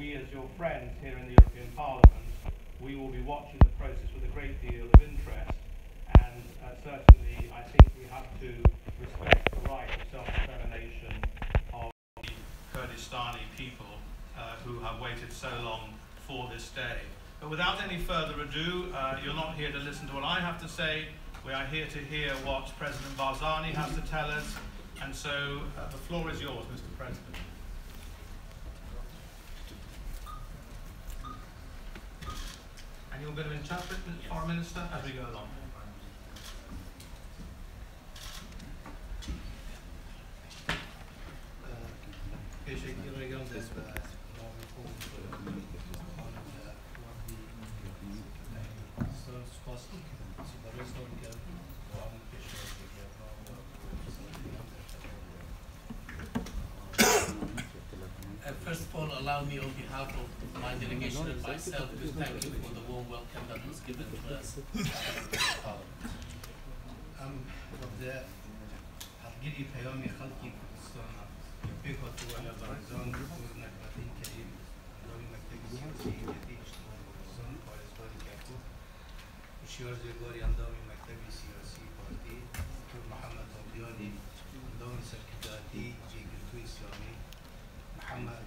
we as your friends here in the European Parliament, we will be watching the process with a great deal of interest, and certainly I think we have to respect the right of self-determination of the Kurdistani people who have waited so long for this day. But without any further ado, you're not here to listen to what I have to say. We are here to hear what President Barzani has to tell us, and so the floor is yours, Mr. President. And you're going to interpret, Foreign Minister, as we go along. First of all, allow me on behalf of my delegation and myself to thank you for the warm welcome that was given to us. محمد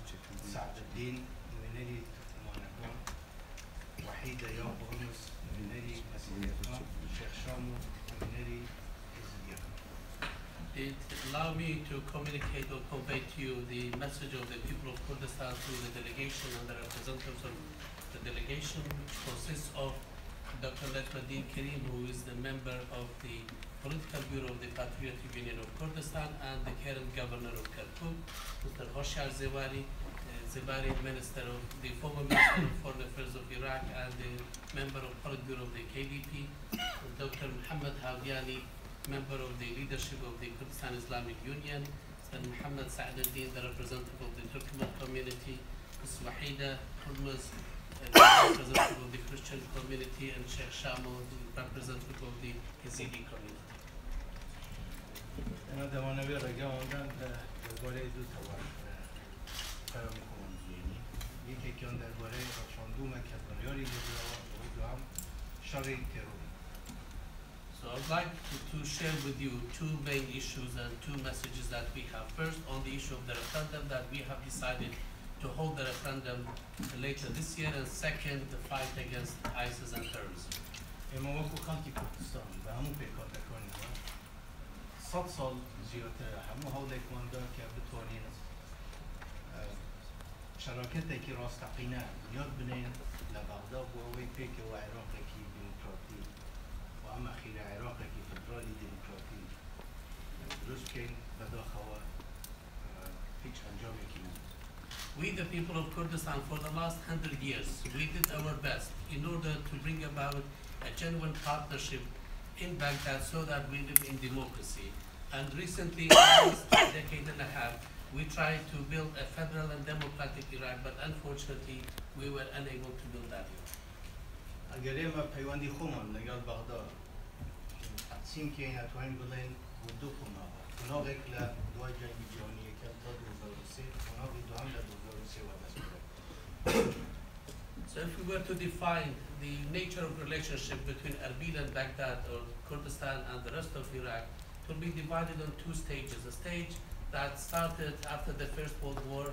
سعد الدين منالي موناكون وحيدة يوم بونس منالي مسيريتون الشيخ شامو منالي إزديان. It allow me to communicate or convey to you the message of the people of Kurdistan through the delegation and the representatives of the delegation, which consists of Dr. Najmuddin Karim, who is the member of the Political Bureau of the Patriotic Union of Kurdistan, and the current governor of Kirkuk, Mr. Hoshar Zewari, Minister of the former Minister of Foreign Affairs of Iraq, and the member of Politburo of the KDP, Dr. Muhammad Hawdiani, member of the leadership of the Kurdistan Islamic Union, Mr. Muhammad Sa'aduddin, the representative of the Turkmen community, Ms. Wahida Hulmuz, the representative of the Christian community, and Sheikh Shamo, the representative of the Yazidi community. أنا دوانا بيرجع عندنا درباره دو توار فرام كونجيني يكي كان درباره رشاندو مكتبرياري لدوام شرعي ترور. So I'd like to share with you two main issues and two messages that we have. First, on the issue of the referendum, that we have decided to hold the referendum later this year, and second, the fight against ISIS and terrorism. اما وقو خالتي كردستان بهمو بيكات اكواني 100 سال زیاتر همو هولک مانده که بتوانین شراکتی که راستقینه بنیاد بنین لبغداد و اوی پیک و عراقی که دموکراتی و اما خیر عراقی که فدرالی دموکراتی درست کن بداخواه هیچ انجامی که نمید. We, the people of Kurdistan, for the last 100 years, we did our best in order to bring about a genuine partnership in Baghdad so that we live in democracy. And recently, in the last decade and a half, we tried to build a federal and democratic Iraq, but unfortunately, we were unable to build that Iraq. اگر ما پیوندی خومن لگل بغداد تقسیم که این اتوانی بلین بودو کناه کناه یک لدوای جنگ جهانی که تا 2003 کناه دو هم ل 2003 و دست بره. So if we were to define the nature of relationship between Erbil and Baghdad, or Kurdistan and the rest of Iraq, it will be divided on two stages. A stage that started after the First World War,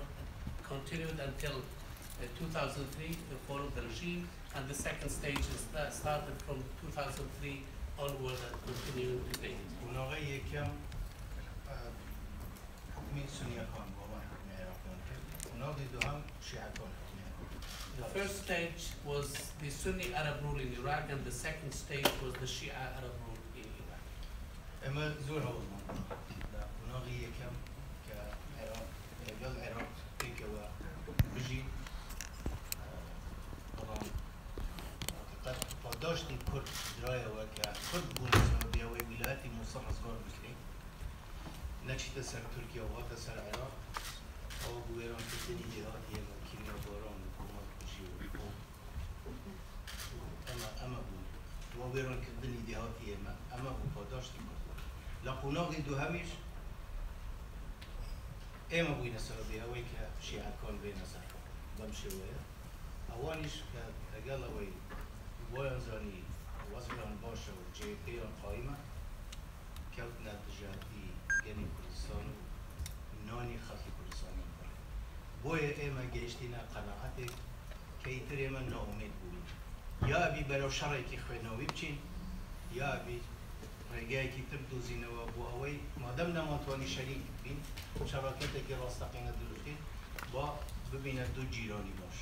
continued until 2003, the fall of the regime, and the second stage is that started from 2003 onward and continued today. کناه یکم حکمی سنی کان بابا حکمی عراقیان کرد. کناه دو هم شیعه کان. The first stage was the Sunni Arab rule in Iraq, and the second stage was the Shia Arab rule in Iraq. اما زور هول منطقة. کناه یکم که عراق جل عراق تیکه و بجی طبعا پاداشت کرد درایه و که کرد بونه بیا و ولایتی مصر صغار مسلم نکشیده سر ترکیه و واقع سر عراق او بویران کتنی جهاتیه و کیمیا باران حکومت بجی و اما بود و بویران کتنی جهاتیه اما بود پاداشت کرد لقناقی دو همیش اما بوی نسر بیا و که شیعه کان بین نسر بمشوية أوانيش كأجلوي وينزاني وزنان باشا وجي بي قائمة كوتنا تجارتي جني كردستان ناني خلق كردستان بويا إما جيشتنا قناعتك كي تري من ناوميد بوي يا أبي برو شرعي خويناوي بچين يا أبي رجاي كي تبدو زينة وابوهوي ما دمنا ما تواني شريك بين شراكتك راستقين الدلوقتين با ببين دو جيراني باش.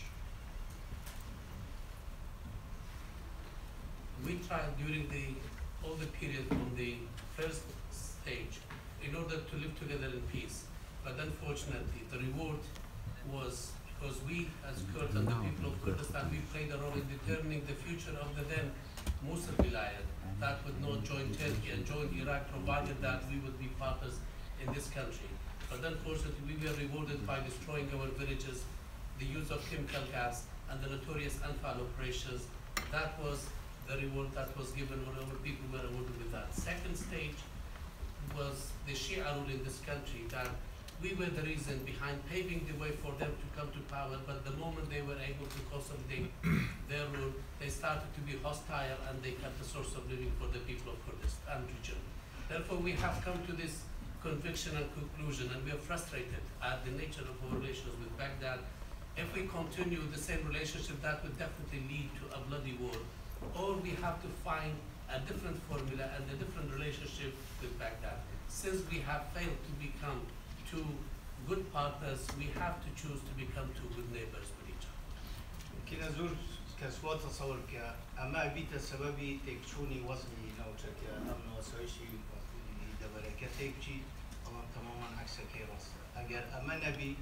We tried during all the period from the first stage in order to live together in peace, but unfortunately the reward was because we as Kurds and the people of Kurdistan, we played a role in determining the future of the then Mosul Vilayat that would not join Turkey and join Iraq, provided that we would be partners in this country. But unfortunately, we were rewarded by destroying our villages, the use of chemical gas, and the notorious Anfal operations. That was the reward that was given, or our people were awarded with that. Second stage was the Shia rule in this country, that we were the reason behind paving the way for them to come to power, but the moment they were able to consolidate their rule, they started to be hostile and they cut the source of living for the people of Kurdistan region. Therefore, we have come to this conviction and conclusion, and we are frustrated at the nature of our relations with Baghdad. If we continue the same relationship, that would definitely lead to a bloody war, or we have to find a different formula and a different relationship with Baghdad. Since we have failed to become two good partners, we have to choose to become two good neighbors with each other. كنا زور كسوات تصور أما بيت سببي تكشوني وزني نوتك أمن وسويشي دبرك تكشي أما تماما عكس كيراس أجر أما نبي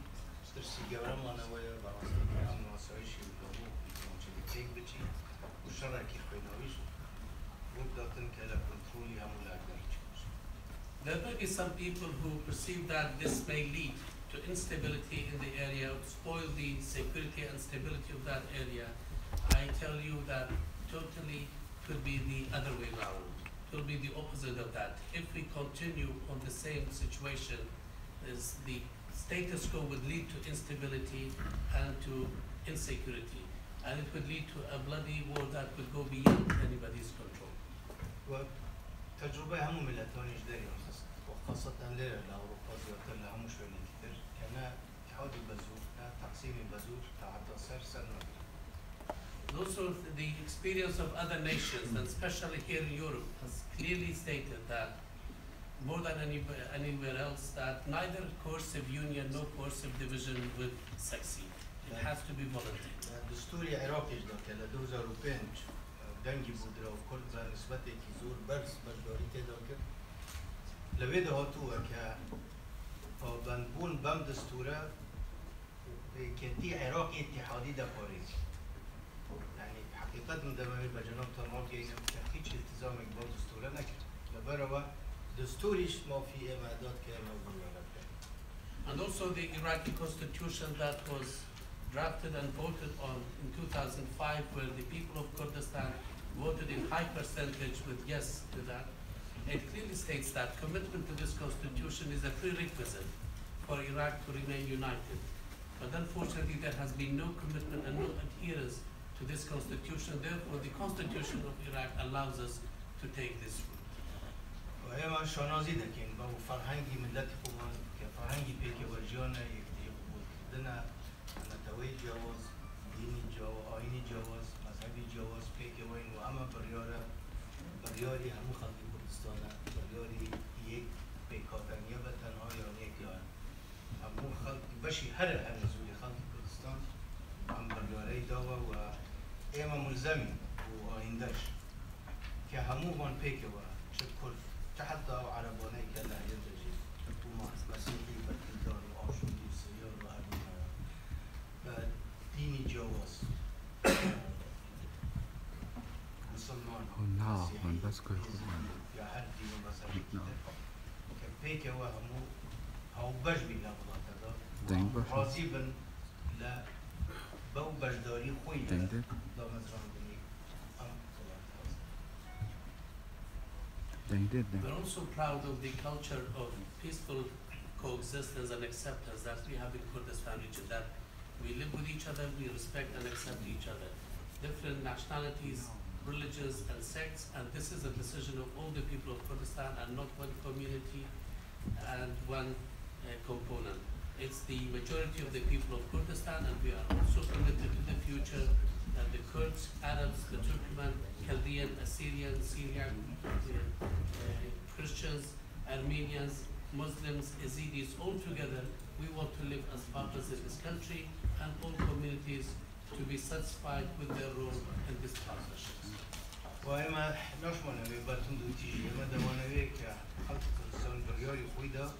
ترسي جورا ما نويا براسك أمن وسويشي وقبو نوتك تك بتشي وشركي خويناويش وبدأتن كلا كنترولي هم ولا There may be some people who perceive that this may lead to instability in the area, spoil the security and stability of that area. I tell you that totally could be the other way around. It will be the opposite of that. If we continue on the same situation, the status quo would lead to instability and to insecurity. And it would lead to a bloody war that could go beyond anybody's control. Well, تجربة هم ملتوني جداري وخاصة لأوروبا زيارة لهم شوية كتير كان اتحاد البازور تقسيم البازور تعدى صار سنة. Also, the experience of other nations, and especially here in Europe, has clearly stated that more than anywhere else, that neither coercive union nor coercive division would succeed. It has to be voluntary. دستور عراقي جدا كلا 2005 دنگی بود را کل زن نسبت کی زور برس برداری تدا کرد لبید هاتوه که بندبون بم دستوره کتی عراق اتحادی دا پاریز يعني حقیقت من دماغی بجناب تنمال که اینم که هیچ التزام با دستوره نکرد لبرا دستوریش ما فی امادات که موضوع کرد. And also the Iraqi constitution that was drafted and voted on in 2005, where the people of Kurdistan voted in high percentage with yes to that. It clearly states that commitment to this constitution is a prerequisite for Iraq to remain united. But unfortunately, there has been no commitment and no adherence to this constitution. Therefore, the constitution of Iraq allows us to take this route. وهي شنازي دكين بابو فرهنگي ملت خوان كفرهنگي بيك ورجانا يكتيب ودنا نتوي جواز ديني جواز آيني جواز مذهبي جواز بيك وين وأما برياري همو خلق كردستان برياري يك بيكاتنيا بتنها يعني يك يعني همو خلق بشي هر نزولي خلق كردستان هم برياري داوا و إما ملزمي وآيندش كهمو من بيك و شكل حتى عرباني كلا ينتجي وما مسيحي بكتار وعشوري وسيار وأبونا ديني جواز مسلمان مسيحي يا هر دين ومذهبي كبيك هو همو هاو بجبي لغضات هذا راضي بن لا بو بجداري خوي لا مزران بني We're also proud of the culture of peaceful coexistence and acceptance that we have in Kurdistan region, that We live with each other, we respect and accept each other. Different nationalities, religions and sects, and this is a decision of all the people of Kurdistan and not one community and one component. It's the majority of the people of Kurdistan, and we are also committed to the future that the Kurds, Arabs, the Turkmen, Chaldean, Assyrian, Syrian, Christians, Armenians, Muslims, Yazidis, all together, we want to live as partners in this country and all communities to be satisfied with their role in this partnership. وإما نشمل بباتون دوتيجي إما دوانوي كخلق كردستان برياري خويدا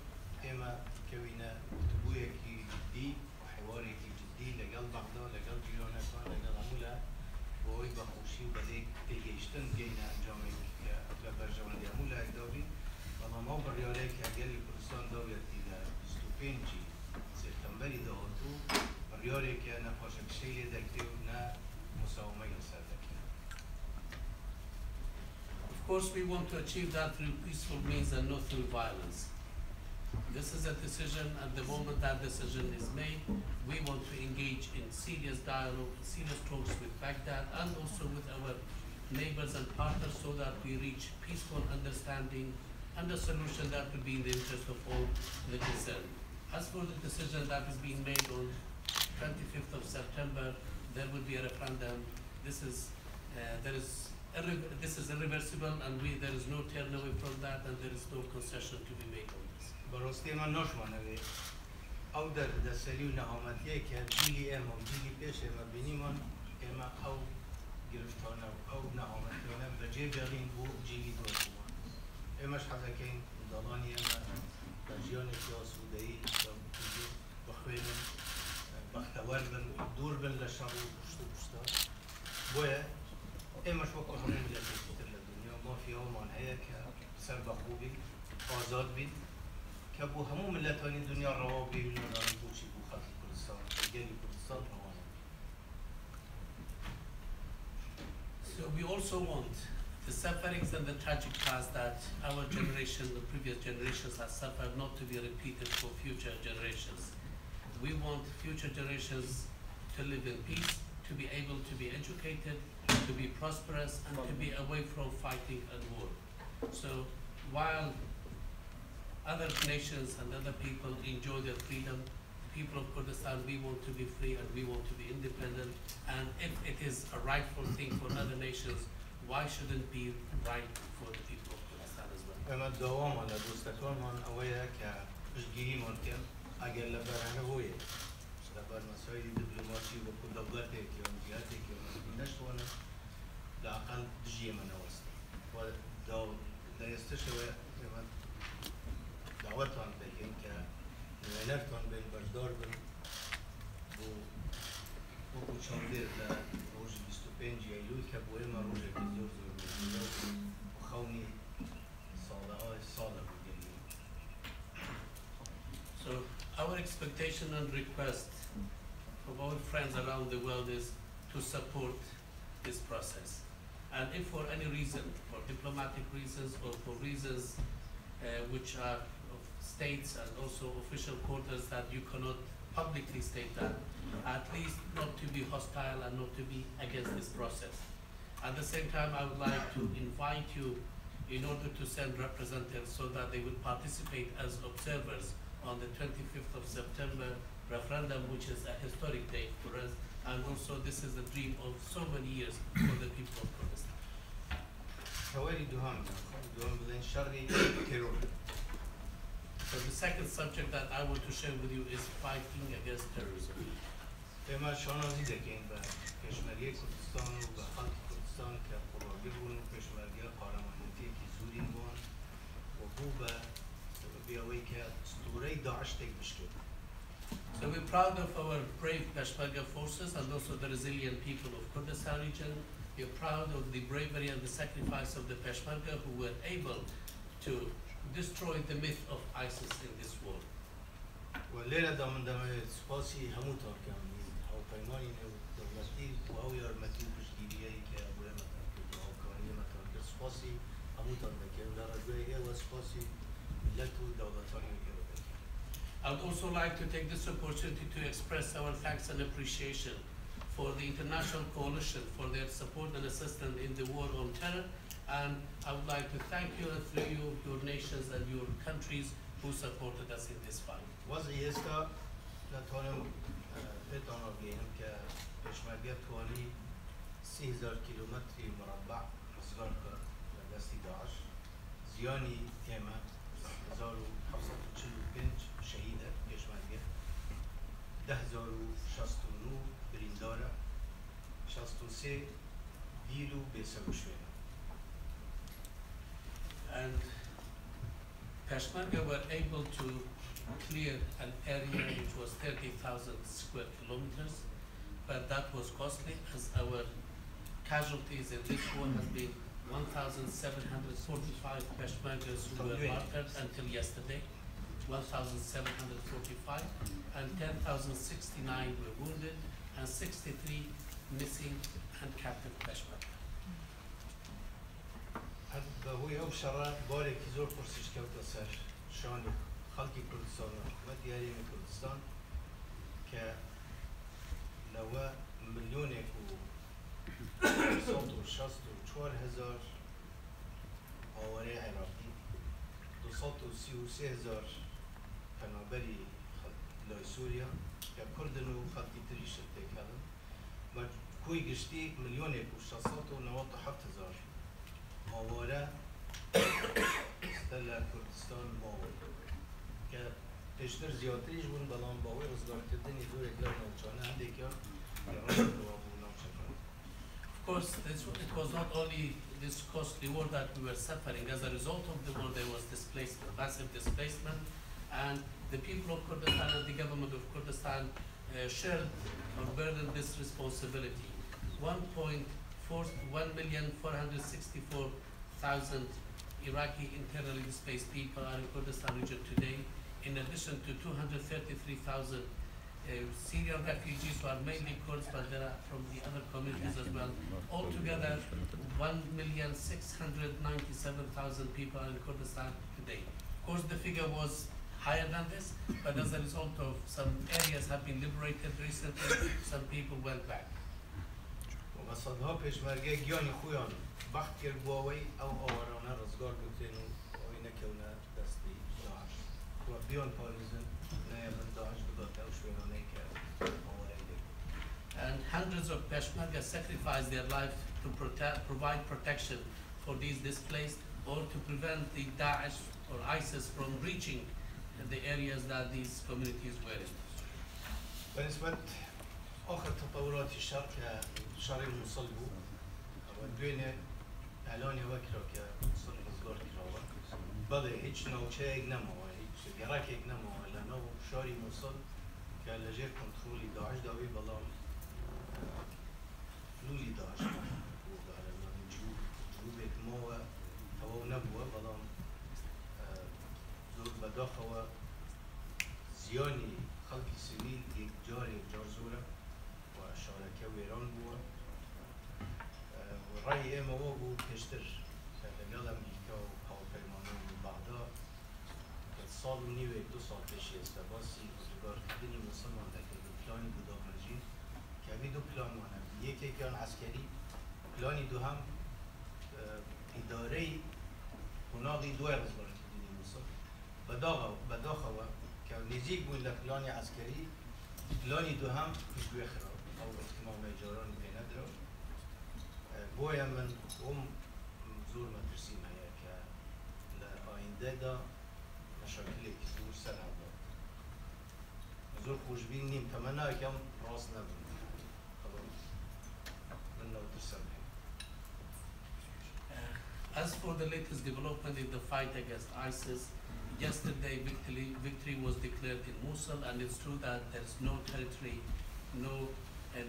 إما كوينا تبويا كي جدي وحواري كي جدي لقل بغداد لقل جيرانتان لقل عمولا وهي بخوشي وبديك تيجيشتن جينا جامعي كبرجوان دي عمولا إداري والله ما برياري كأجل كردستان داوية إلى 25 سبتمبر دهاتو برياري كأنا فاشك شيء دكتور نا مساومة يسار Of course, we want to achieve that through peaceful means and not through violence. This is a decision, and the moment that decision is made, we want to engage in serious dialogue, serious talks with Baghdad, and also with our neighbors and partners so that we reach peaceful understanding and a solution that will be in the interest of all the concerned. As for the decision that is being made on 25th of September, there will be a referendum. This is irreversible, and there is no turn away from that, and there is no concession to be made on this. براستی من نشمانه او در دستلیو نهامتیه که جیلی اما جیلی پیش اما بینیمان اما او گرفتانه او نهامتیانه بجه جالین بو جیلی دور بوان اماش حضا کین دالانی اما بجیان سیاسودهی بخوینن بختوار بن دور بن لشان و پشتو پشتا بویا اماش وقت همون ملتی کتر لدنیا ما فيها مانعه که سر بخوبی آزاد بید كابو همو ملتاني الدنيا الروابي والنظام بوشي بو خلق كردستان جالي كردستان روابي. So we also want the sufferings and the tragic past that our generation, the previous generations have suffered, not to be repeated for future generations. We want future generations to live in peace, to be able to be educated, to be prosperous, and to be away from fighting and war. So while other nations and other people enjoy their freedom, people of Kurdistan, we want to be free and we want to be independent. And if it is a rightful thing for other nations, why shouldn't it be right for the people of Kurdistan as well? اما الدوام على دوستكون من اويا كاشجيري ممكن اجل لبرانه هويه لبر مسائل دبلوماسي وكل دولتك وجهاتك ونشتونه لاقل تجي من وسط ودو لا يستشوى دعوتهم بكين كنالرتهم بين بجدار بن وكو شاندير لروج 25 ايلول كبويما روج بزور زور وخوني صالة بجلي. So our expectation and request from our friends around the world is to support this process. And if for any reason, for diplomatic reasons or for reasons which are of states and also official quarters that you cannot publicly state that, at least not to be hostile and not to be against this process. At the same time, I would like to invite you in order to send representatives so that they will participate as observers on the 25th of September referendum, which is a historic date for us, and also this is a dream of so many years for the people of Kurdistan. حوالي دوام بدين شري تيرور. So the second subject that I want to share with you is fighting against terrorism. اما شانازی دکین با پشمرگی کردستان و با خلق کردستان که قرابی بون و پشمرگی قارمانیتی که زورین بون و بو با بیاوی که ستوره داعش تک بشکل. So we're proud of our brave Peshmerga forces and also the resilient people of Kurdistan region. We're proud of the bravery and the sacrifice of the Peshmerga who were able to destroy the myth of ISIS in this war. والليلة دامن سپاسی همو تارکم او پیمانی نو دولتی و او یارمتی و کشگیریه که ابوه مترکه و او کانی مترکه سپاسی همو تارکه و در اجوه و سپاسی ملت و دولتانی که رو بکن. I would also like to take this opportunity to express our thanks and appreciation for the international coalition for their support and assistance in the war on terror. And I would like to thank you and through you, your nations and your countries who supported us in this fight. وضعي استا نتوانم بتانا بيهم كبشمرگه تواني 3000 كيلومتر مربع رزقار لدستي داعش زياني تيمة 1545 شهيدة بشمرگه 10069 بريندارة 63 ديلو بيسوشوينة. And Peshmerga were able to clear an area which was 30,000 square kilometers, but that was costly as our casualties in this war has been 1,745 Peshmergas who were martyred until yesterday, 1,745, and 10,069 were wounded, and 63 missing and captive Peshmerga. هو يوم شرات بارك زور فرصش كوتا سر شان خلقي كردستان وحكومت يارين كردستان ك لوا مليونك و صوت و شست و 4,000 آواره عراقي 233,000 پنابری لای سوريا كردن و خلقي تريش التكالن و كوي گشتي مليونك و 697,000 آواره استلا کردستان باوی که پیشتر زیادتریش بون بلان باوی روزگار کردنی دور اکلار نوچانه هنده که ایران رو آبو نوچانه. Of course, it was not only this costly war that we were suffering. As a result of the war, there was displacement, massive displacement, and the people of Kurdistan and the government of Kurdistan shared or burdened this responsibility. 1,464,000 Iraqi internally displaced people are in Kurdistan region today, in addition to 233,000 Syrian refugees who are mainly Kurds, but there are from the other communities as well. Altogether, 1,697,000 people are in Kurdistan today. Of course, the figure was higher than this, but as a result of some areas have been liberated recently, some people went back. وصدها پیشمرگه گیانی خویان وقت کرد باوی او آورانه رزگار بودن و آوی نکونه دستی داعش و بیان پاریزن نه من داعش بداته و شوینانه که آوره دیگه. And hundreds of Peshmerga sacrificed their lives to provide protection for these displaced or to prevent the Daesh or ISIS from reaching the areas that these communities were in. بالنسبة آخر تطورات الشرق شهر الموصل بو ودوينه اعلاني وكرا كموصل رزقار كراوة بله هيچ نوچه اجنمه هيچ جراك اجنمه لانه شهر موصل كالجير كنترولي داعش داوي بلام فلولي داعش وعلى جنوب اكموه هوا نبوه بلام زور بداخوه زياني خلقي سبيل جاري جارزوره وشاركه ويران بوا والرأي اما هو بو كشتر لقال امريكا وهواپیمانان من بعدا سال و نیو 2 سال پیشی استباسی روزگار کردنی مسلمان دکر دو پلانی دو داخلجین که همی دو پلان مانه یکی کان عسکری پلانی دو هم اداره هناقی دو روزگار کردنی مسلمان بداخوه که نزیک بود لپلانی عسکری پلانی دو هم پیشگوی خراب او احتمام جاران بینه درو بویا من زور مدرسیم هیا که لآینده دا مشاکلی که زور سر هم داد زور خوشبین نیم تمنا کم راست نبود خلاص من نوترسم هیا. As for the latest development in the fight against ISIS, yesterday victory was declared in Mosul, and it's true that there's no territory, no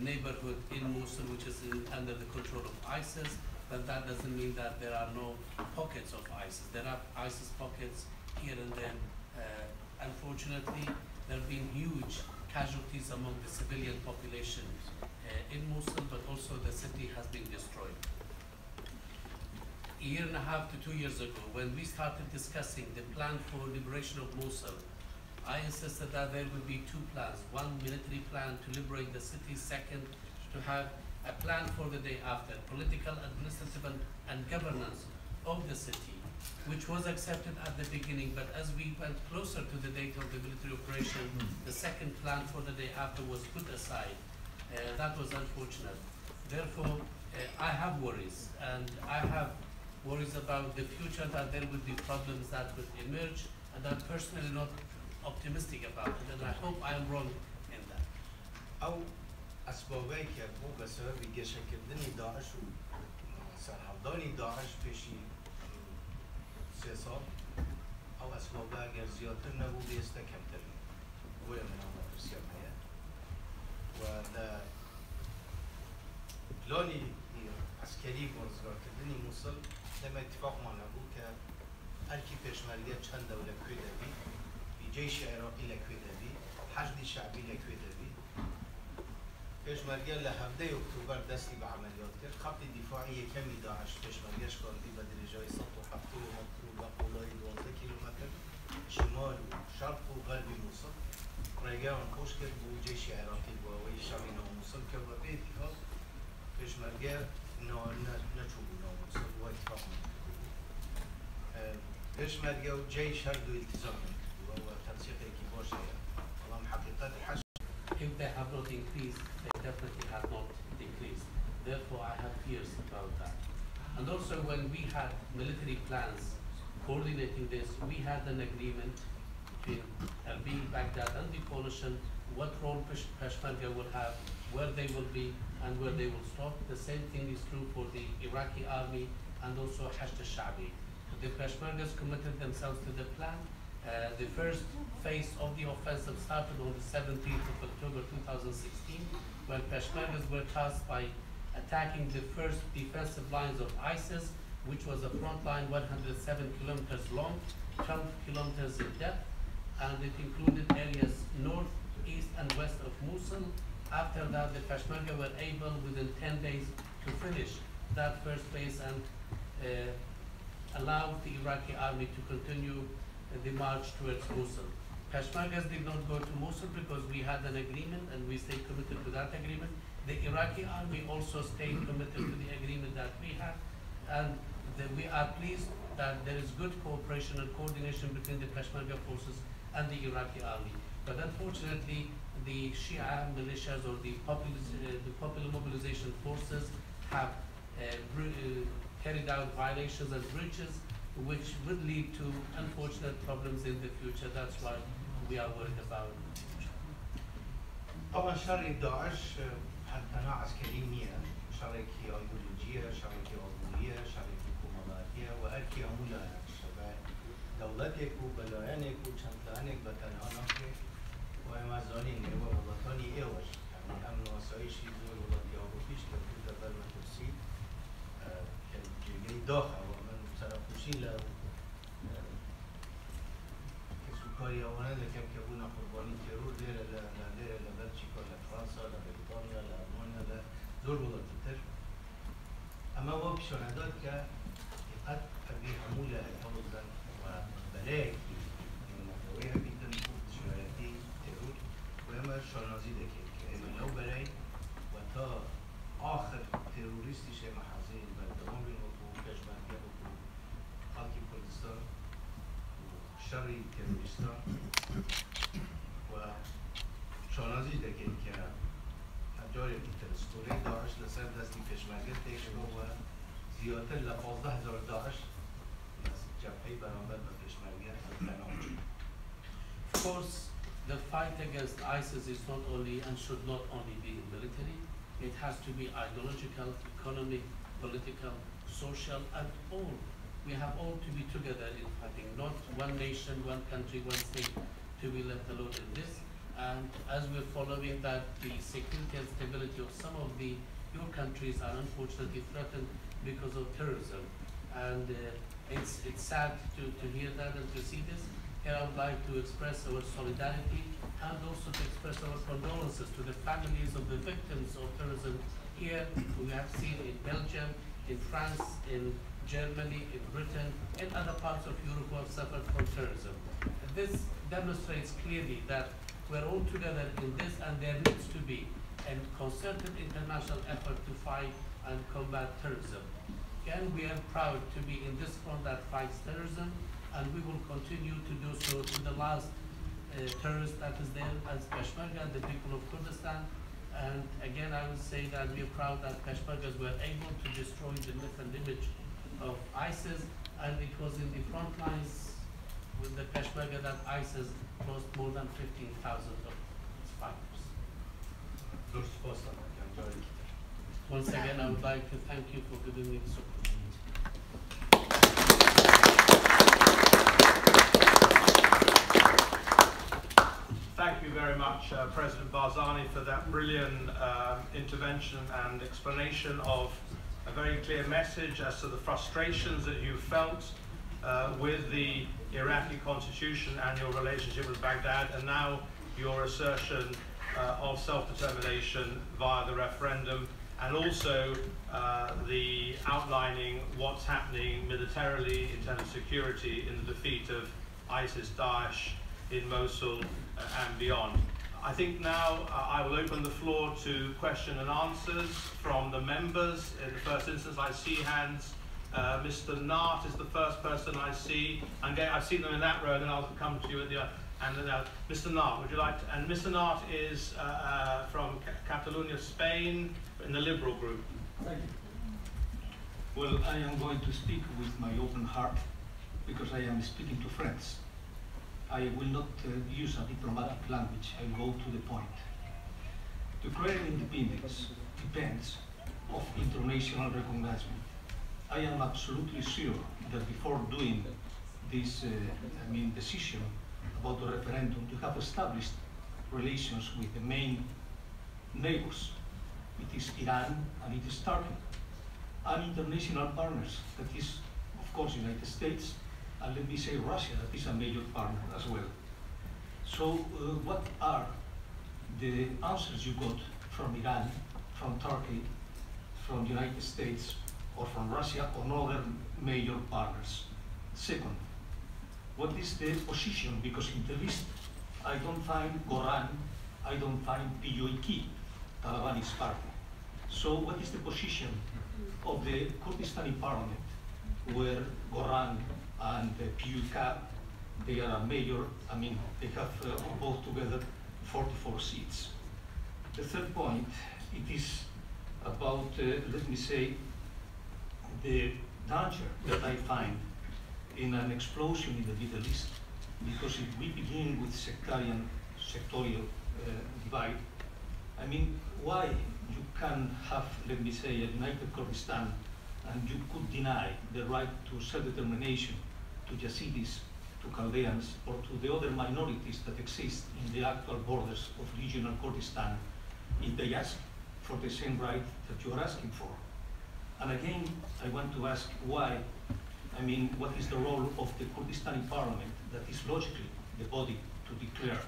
neighborhood in Mosul which is under the control of ISIS, but that doesn't mean that there are no pockets of ISIS. There are ISIS pockets here and there. Unfortunately, there have been huge casualties among the civilian population in Mosul, but also the city has been destroyed. A year and a half to 2 years ago, when we started discussing the plan for liberation of Mosul, I insisted that there would be two plans. One military plan to liberate the city. Second, to have a plan for the day after, political, administrative, and governance of the city, which was accepted at the beginning, but as we went closer to the date of the military operation, the second plan for the day after was put aside. That was unfortunate. Therefore, I have worries, and I have worries about the future, that there will be problems that will emerge, and I'm personally not optimistic about it, and I hope I am wrong in that. او اسبابی که بو بسبب گشکردنی داعش و سرحدانی داعش پیشی 3 سال او اسبابی اگر زیادتر نبو بیسته کمتر بوی من آمد رسیم هیا و دا پلانی عسکری بازگار کردنی موصل لما اتفاق ما نبو که هرکی پیشمرگه چند دوله کوی دوی بی جیش عراقی لکوی دوی حشد شعبی لکوی دوی پیشمرگه لهفته اکتبر دستی به عملیات کرد. خط دفاعی کمی داعش پیشمرگهش کردی به درجه 170 متر و قولای 12 کیلومتر شمال و شرق و غرب موصل رایگاه آن خوش کرد با جیش عراقی با وی شبی ناموصل که با اتفاق پیشمرگه نچوبو ناموصل و اتفاق نکرد. پیشمرگه و جیش هر دو التزام نکرد و تنسیقی که باشه والله حقیقت حشد If they have not increased, they definitely have not decreased. Therefore, I have fears about that. And also, when we had military plans coordinating this, we had an agreement between Erbil, Baghdad, and the coalition what role Peshmerga will have, where they will be, and where they will stop. The same thing is true for the Iraqi army and also Hashd al-Sha'bi. The Peshmergas committed themselves to the plan. The first phase of the offensive started on the 17th of October 2016, when Peshmergas were tasked by attacking the first defensive lines of ISIS, which was a front line 107 kilometers long, 12 kilometers in depth, and it included areas north, east, and west of Mosul. After that, the Peshmerga were able, within 10 days, to finish that first phase and allow the Iraqi army to continue the march towards Mosul. Peshmergas did not go to Mosul because we had an agreement and we stayed committed to that agreement. The Iraqi army also stayed committed to the agreement that we had, and we are pleased that there is good cooperation and coordination between the Peshmerga forces and the Iraqi army. But unfortunately, the Shia militias or the popular mobilization forces have carried out violations and breaches, which would lead to unfortunate problems in the future. That's why we are worried about the future. طبعا شر داعش أنا عسكرية شركة أيديولوجية شركة عضوية شركة كمالاتية وأركي عمولة شباب دولتك وبلايانك وشنطانك بتنانك وأمازوني نيو وطني إيوش يعني أمن وسائشي دول وطني أوروبيش كنت تبل مترسي كجيجي داخل ومن سرقوشين له كسوكاري أولا لكم كبونا قرباني تيرور ليرة لبلجيكا لفرنسا لبريطانيا لألمانيا لزور ولا تتر أما هو بشهادات كقد أبي حمولة حوزا وبلاك من محتويها جدا فوق شهادتي تيرور ويما شانازي دكي كأما لو بلاي وتا آخر تيروريستي شيء محازين بالدوام بالوقوع كشمالية وقوع خلقي كردستان شري تيروريستان وشانازي دكي جاری ترسکوری داعش لسر دستی پشمرگه تکشم و زیادتر ل 15000 داعش جبهه برانبر به پشمرگه تنام. Of course, the fight against ISIS is not only and should not only be military. It has to be ideological, economic, political, social, and all. We have all to be together in fighting, not one nation, one country, one state to be left alone in this. And as we're following that, the security and stability of some of your countries are unfortunately threatened because of terrorism. And it's sad to hear that and to see this. Here I would like to express our solidarity and also to express our condolences to the families of the victims of terrorism here. We have seen in Belgium, in France, in Germany, in Britain, in other parts of Europe who have suffered from terrorism. this demonstrates clearly that we're all together in this, and there needs to be a concerted international effort to fight and combat terrorism. Again, we are proud to be in this front that fights terrorism, and we will continue to do so to the last terrorist that is there as Peshmerga, the people of Kurdistan. And again, I would say that we are proud that Peshmergas were able to destroy the myth and image of ISIS, and it was in the front lines with the Peshmerga that ISIS lost more than 15,000 of its fighters. Once again, I would like to thank you for giving me this opportunity. Thank you very much, President Barzani, for that brilliant intervention and explanation of a very clear message as to the frustrations that you felt with the Iraqi constitution and your relationship with Baghdad, and now your assertion of self-determination via the referendum, and also the outlining what's happening militarily in terms of security in the defeat of ISIS, Daesh in Mosul and beyond. I think now I will open the floor to question and answers from the members. In the first instance, I see hands. Mr. Nart is the first person I see. I've seen them in that row, and then I'll come to you at the and then Mr. Nart, would you like to? And Mr. Nart is from Catalonia, Spain, in the Liberal group. Thank you. Well, I am going to speak with my open heart because I am speaking to friends. I will not use a diplomatic language. I will go to the point. Ukrainian independence depends on international recognition. I am absolutely sure that before doing this decision about the referendum, to have established relations with the main neighbors. It is Iran and it is Turkey. And international partners, that is, of course, United States, and let me say Russia, that is a major partner as well. So what are the answers you got from Iran, from Turkey, from the United States, or from Russia, or other major partners? Second, what is the position? Because in the list, I don't find Goran, I don't find PYK, Taliban's party. So what is the position of the Kurdistani parliament, where Goran and PYK, they are a major, they have both together 44 seats. The third point, it is about, let me say, the danger that I find in an explosion in the Middle East, because if we begin with sectorial divide, why you can have, let me say, a united Kurdistan, and you could deny the right to self-determination to Yazidis, to Chaldeans, or to the other minorities that exist in the actual borders of regional Kurdistan, if they ask for the same right that you are asking for. And again, I want to ask why, what is the role of the Kurdistani parliament that is logically the body to declare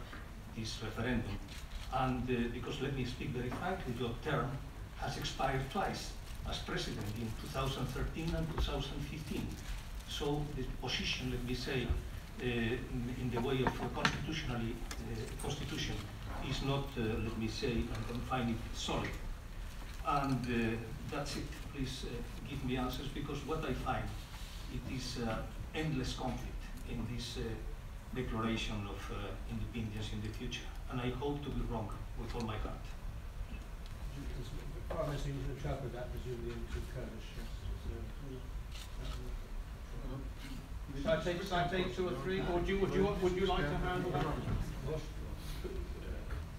this referendum? And because let me speak very frankly, your term has expired twice as president in 2013 and 2015. So the position, let me say, in the way of constitution is not, let me say, I don't find it solid. And that's it. Please give me answers, because what I find, it is endless conflict in this declaration of independence in the future. And I hope to be wrong with all my heart. Prime Minister, you can interpret that presumably into Kurdish. Shall I take two or three, or would you like to handle that?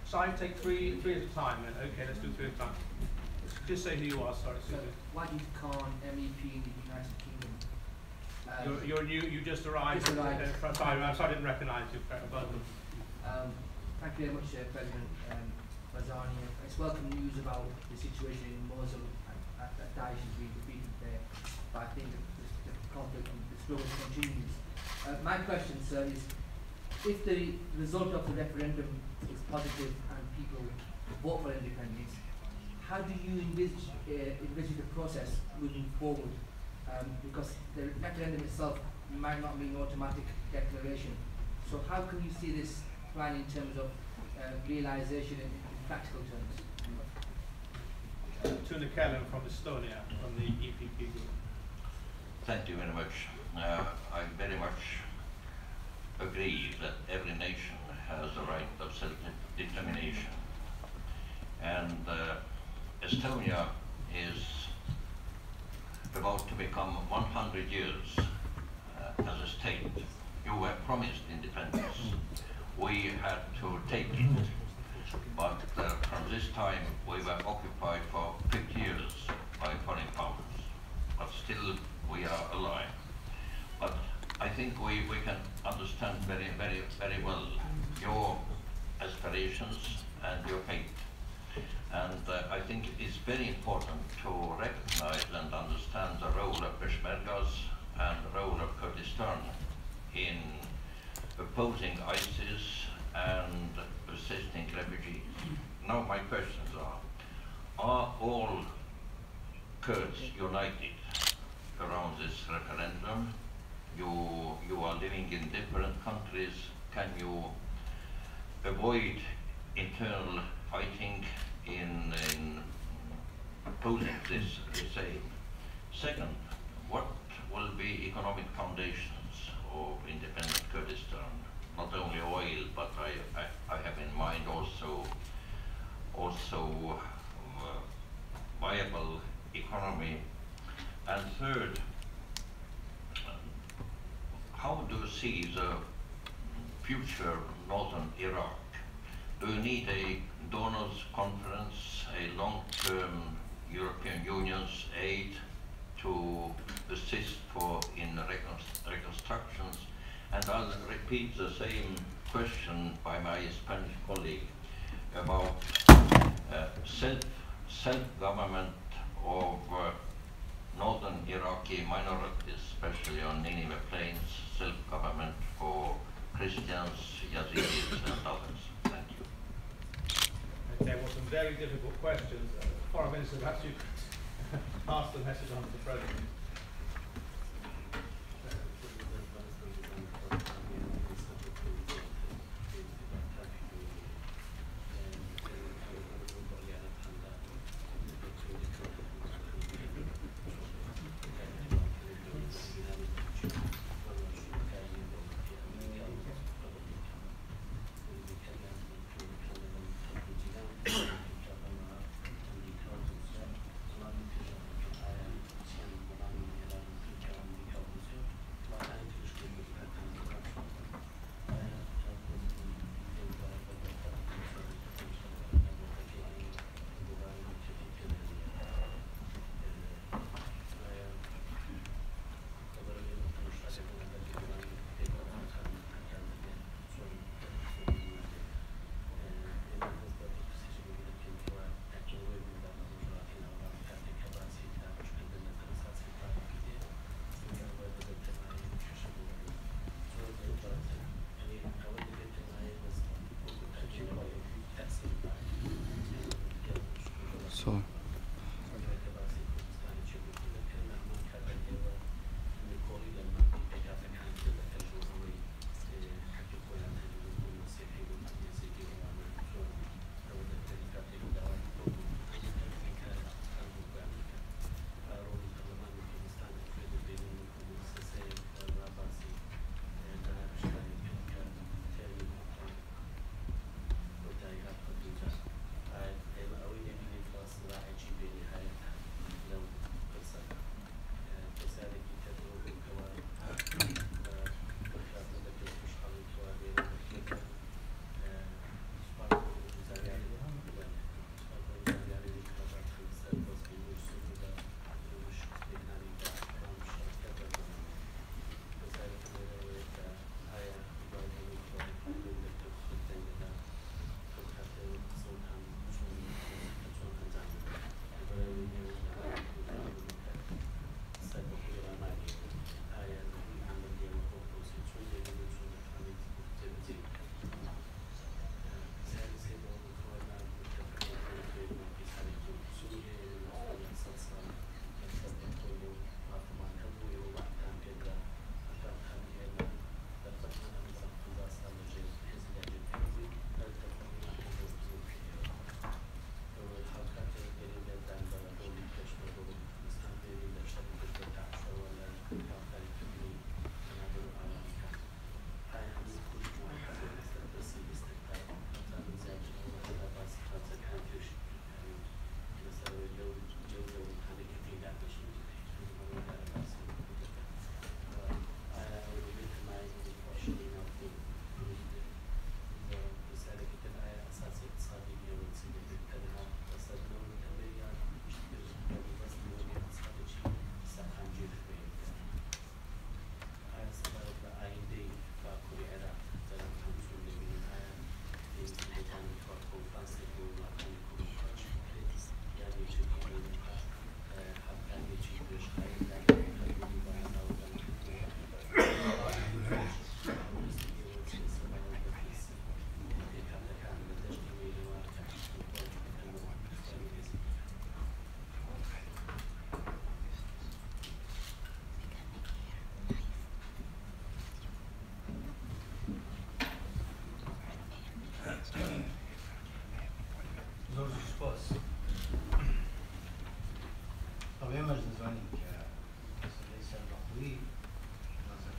Shall I take three at a time then? Okay, let's do three at a time. Just say who you are, sorry. Wajid Khan, MEP in the United Kingdom. You're new, you just arrived. Just arrived. Sorry, I didn't recognise you. Thank you very much, President Barzani. It's welcome news about the situation in Mosul and that Daesh is being defeated there. But I think the conflict and the struggle continues. My question, sir, is if the result of the referendum is positive and people vote for independence, how do you envisage the process moving forward? Because the referendum itself might not be an automatic declaration. So how can you see this plan in terms of realisation in practical terms? Tuna Kellam from Estonia, from the EPP group. Thank you very much. I very much agree that every nation has the right of self-determination. And Estonia is about to become 100 years as a state. You were promised independence. We had to take it. But from this time, we were occupied for 50 years by foreign powers. But still, we are alive. But I think we can understand very well your aspirations and your fate. And I think it is very important to recognize and understand the role of Peshmergas and the role of Kurdistan in opposing ISIS and assisting refugees. Now my questions are all Kurds united around this referendum? You are living in different countries. Can you avoid internal fighting in opposing this aim? Second, what will be economic foundations of independent Kurdistan? Not only oil, but I have in mind also viable economy. And third, how do you see the future northern Iraq? Do you need a donors conference, a long-term European Union's aid to assist in reconstructions? And I'll repeat the same question by my Spanish colleague about self-government of northern Iraqi minorities, especially on Nineveh Plains, self-government for Christians, Yazidis, and others. Thank you. Okay, well, some very difficult questions. Foreign Minister, perhaps you could pass the message on to the President. So.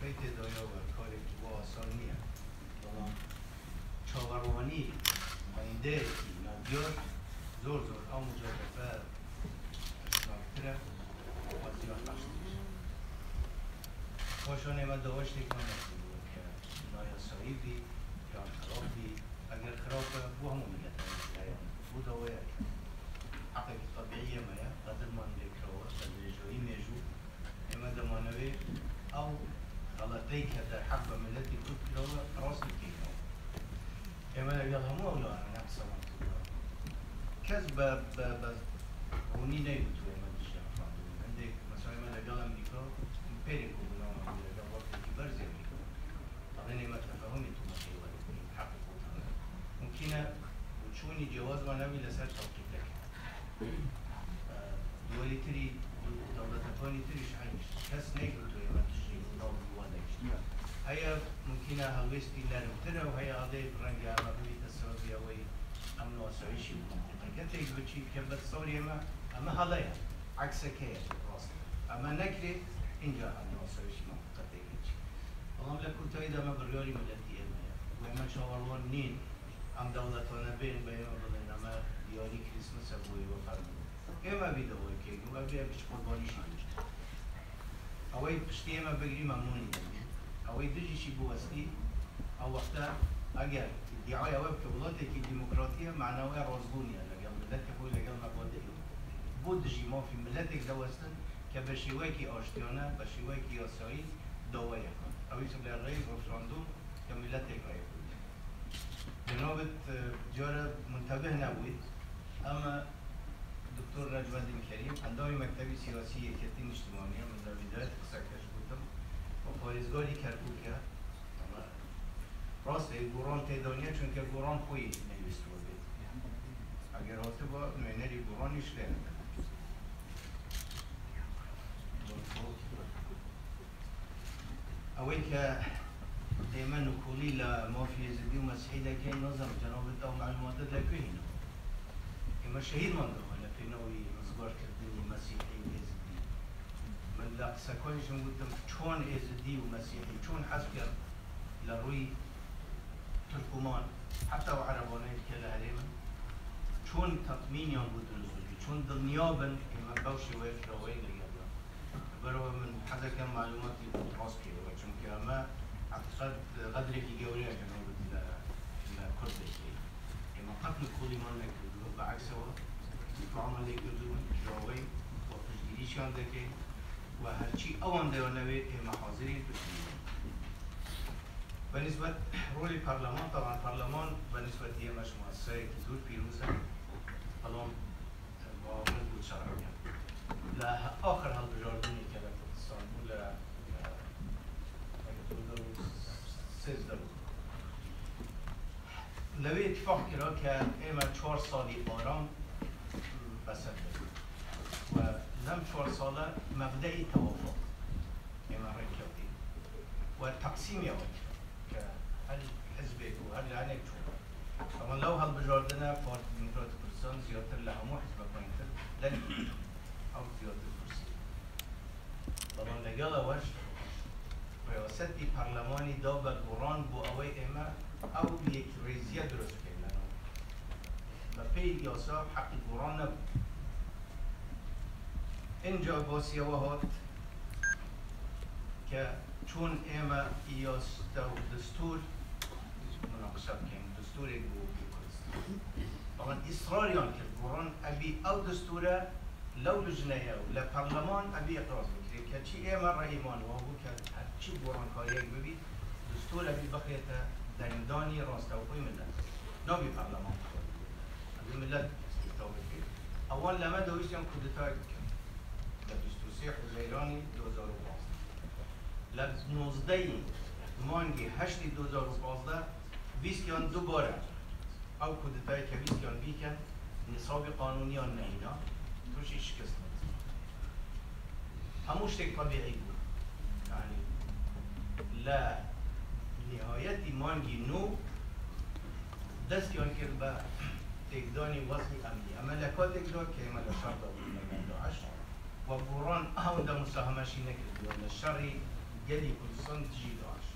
فیت دایا و کاری که با آسان نیه بلان چاوروانی آینده ای نادیار زور آن مجرفه اشناکتره و زیان بخشتیش باشانه من داشتی کنم که نایاسایی بی یا خراب بی اگر خراب بو همون میگه بو داویه حقیقی طبیعیه مایه قدر من لیکروه قدر جوی میجو اما دمانوی او غلطی که در حق ملتی کود کروه راست میکنه اما لگل همو اولانا نقصه من تودا کس با رونی نیبتو اما دیشه افرادو عندك مثلا اما لگل امریکا امپیریکو بنام لگل وقتی که برزی امریکا اغنی ما تفاهمی تو مخیوه حقیقوتانه ممکنه وچونی جواز و نبی لسر توقیت دولی تری دولتانی تریش عیش کس نیکو توی من تشریف دول بوانش هیا ممکنه هلوستی لرمتره و هیا عاده برنگ عربی تصرفی اوی امن و آسایشی و منطقه تیگو چی که بتصوری اما حالیه عکس که راست اما نکری اینجا امن و آسایشی منطقه تیگو چی والله لکوتایی دا ما بریاری ملتی ایمه و اما شاوروان نین ام دولتانه بین بیان بلین اما دیاری کریسمس بوی و فرمون اما بیده بوی که اما بیا بچ قربانی شدید اوی پشتی اما بگری ممنونی دنی اوی دجیشی بوستی او وقتا اگر ادعای اوی بکبولاتی که ديمقراطیه معناوی رازگونیه لگل ملت خوی لگل مباده ایو بود دجی ما فی ملتک دوستن که بشیوه کی آشتیانه بشیوه کی آسایی داوی کن اوی سبلی رای رفراندوم که ملتک رای کن جنابت جاره منتبه نبود اما دکتر رجوندین کریم اندامی مکتبی سیاسی یکیتین اجتماعی من در بدایت قصکش بودم و پایزگاری کرکو که راست گوران تیدانیه چون که گوران خوی نویست رو بید اگر هاته با نوینری گورانیش لینه اوی که دیما نکولی لمافیا زدی و مسیحی لکه نظام جنابت او معلومات لکه هینو اما شهید من دارم لپینوی مزگار کردنی مسیحی ازدی من لقسکانشم گفتم چون ازدی و مسیحی چون حسب کرد لروی ترکمان حتی و عربانه که لحریم چون تطمینیان بود رسولی چون دنیابن اما باوشی و افراوی لگردن برای من حتی کم معلوماتی بود راست کرده چون که اما قدری که جوریه جنوبت لکردشی اما قتل کلی من نکردو بعکس و دفاع من نکردو جراوی و تشگیریشان دکه و هرچی اوان دیانوی اما حاضرین تشگیری بالنسبة رول البرلمان طبعا البرلمان بالنسبة لي مش مؤسسة كدور بيروزة طالما معاون بود شرعيا لا آخر هالبجاردوني كلا كردستان ولا سيزدر لو اتفاق كرا كإما 4 سالي آرام بسد و لم 4 سالة مبدأي توافق إما ركبتي والتقسيم يا وجه هل حزبك وهل عنك شو طبعا لو هالبجاردنا فارت ديمقراطي كردستان زيادة لها مو حزبك وينتر لن أو زيادة الكرسي طبعا لقالا وش رئاستي برلماني دابا القرآن بو أوي إما أو بيك ريزية درس كيلانو ببي ياساب حق القرآن نبو إنجا باسيا وهات كون إما يستو دستور مناقشة كين دستور يقول كردستان طبعا إصراريان كالقرآن أبي أو دستورة لو لجنة ولا برلمان أبي إقراص بكري كشيء إما رئيمان وهو كشيء قرآن كاريك ببي دستور أبي بقيته دنداني راستوقي ملت نبي برلمان أبي ملت استوقي أول لما دويش يوم كودتاك دستور سيح وزيراني 2015 لب 19 مانگی 8 2015 بیسکیان دوباره او کودتای که بیسکیان بیکن نصاب قانونیان نینا توشی شکست ندید هموش تک طبیعی بود یعنی لا نهایتی مانگی نو دستیان کرد به تکدانی وصل امنی اما لکا تکدان که اما لشرط بود لگن داعش و بوران اون دا مساهمشی نکرد و لشری گلی کردستان دژی داعش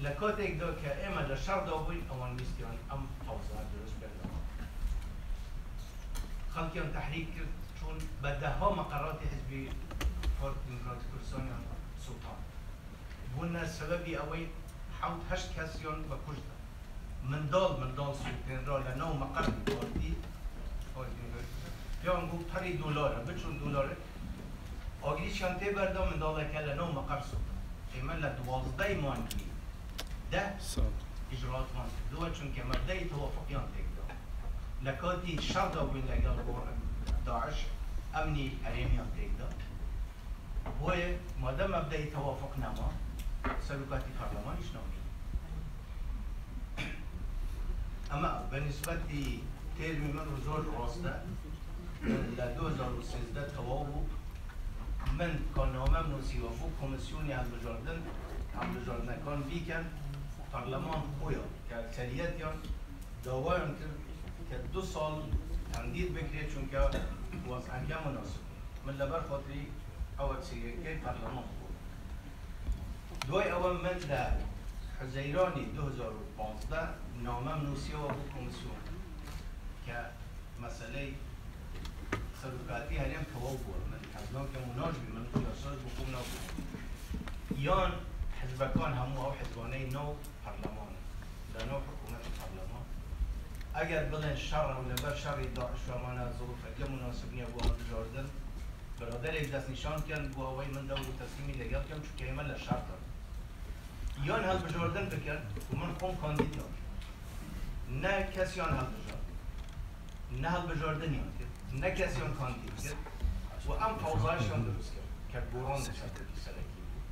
لە کاتێکدا کە ئێمە لە شەڕدا بووین ئەوان ویستیان ئەم تەوزە دروست بێنەوە خەڵکیان تحریک کرد چون بە دەها مەقەڕاتی حزبی دموکراتی کوردستانیان سوڵتان بوونە سەبەبی ئەوەی حەوت هەشت کەسیان بە کوژدا منداڵ سوڵتێنرا لە ناو مەقەڕی پارتی پیان گفت پەری دۆلارە بچون دۆلارە ئاگریشیان تێبەردا منداڵەکە لە ناو مەقەڕ سوڵتان ئێمە لە 12 مانگی 10 ئیجراتمان کردووە چونکە مەبدەی تەوافقیان تێکدا لە کاتی شەڕدا بووین لەگەڵ داعش ئەمنی هەرێمیان تێکدا بۆیە مادە مەبدەی تەوافق نەما سەرۆکاتی پەرلەمانیش نامین ئەمە بە نیسبەتی تێرمی من زۆر ڕاستە لە 2013 تەواو بوو من کارنامەم نووسیوە بۆ کۆمسیۆنی هەڵبژاردنەکان بیکەن پەرلەمان خۆیان کە ئەکسەریەتیان داوایان کرد کە 2 ساڵ تەمدید بکرێت چونکە وەزعەکە مناسب من لەبەر خاطری ئەوە چیرەکەی پەرلەمان بوو دوای ئەوە من لە حزەیرانی 2015 نامەم نووسیەوە بۆ کۆمسیۆن کە مەسەلەی سەرۆکاتی هەرێم تەواو بووە من حەزناکەم و ناژبی من سیاسەت بۆ خۆم نابوو یان حزبەکان هەموو ئەو حزبانەی ناو پەرلەمانە لە ناو حکوومەتی پەرلەمان ئەگەر بڵێن شەڕە و لەبەر شەڕی داعش وەمانە زۆرفەکە مناسب نییە بۆ هەڵبژاردن برادەرێک دەستنیشانکەن بۆ ئەوەی من دەور و تەسلیمی لەگەڵ بکەم چونکە ئێمە لە شەڕدا یان هەڵبژاردن بکەن و من خۆم کاندید ناکەم نە کەسیان هەڵبژارد نە هەڵبژاردنیان کرد نە کەسیان کاندید کرد و ئەم تەوزایشیان دروست کرد کە گۆڕان سەرۆکی سەرەکی بوو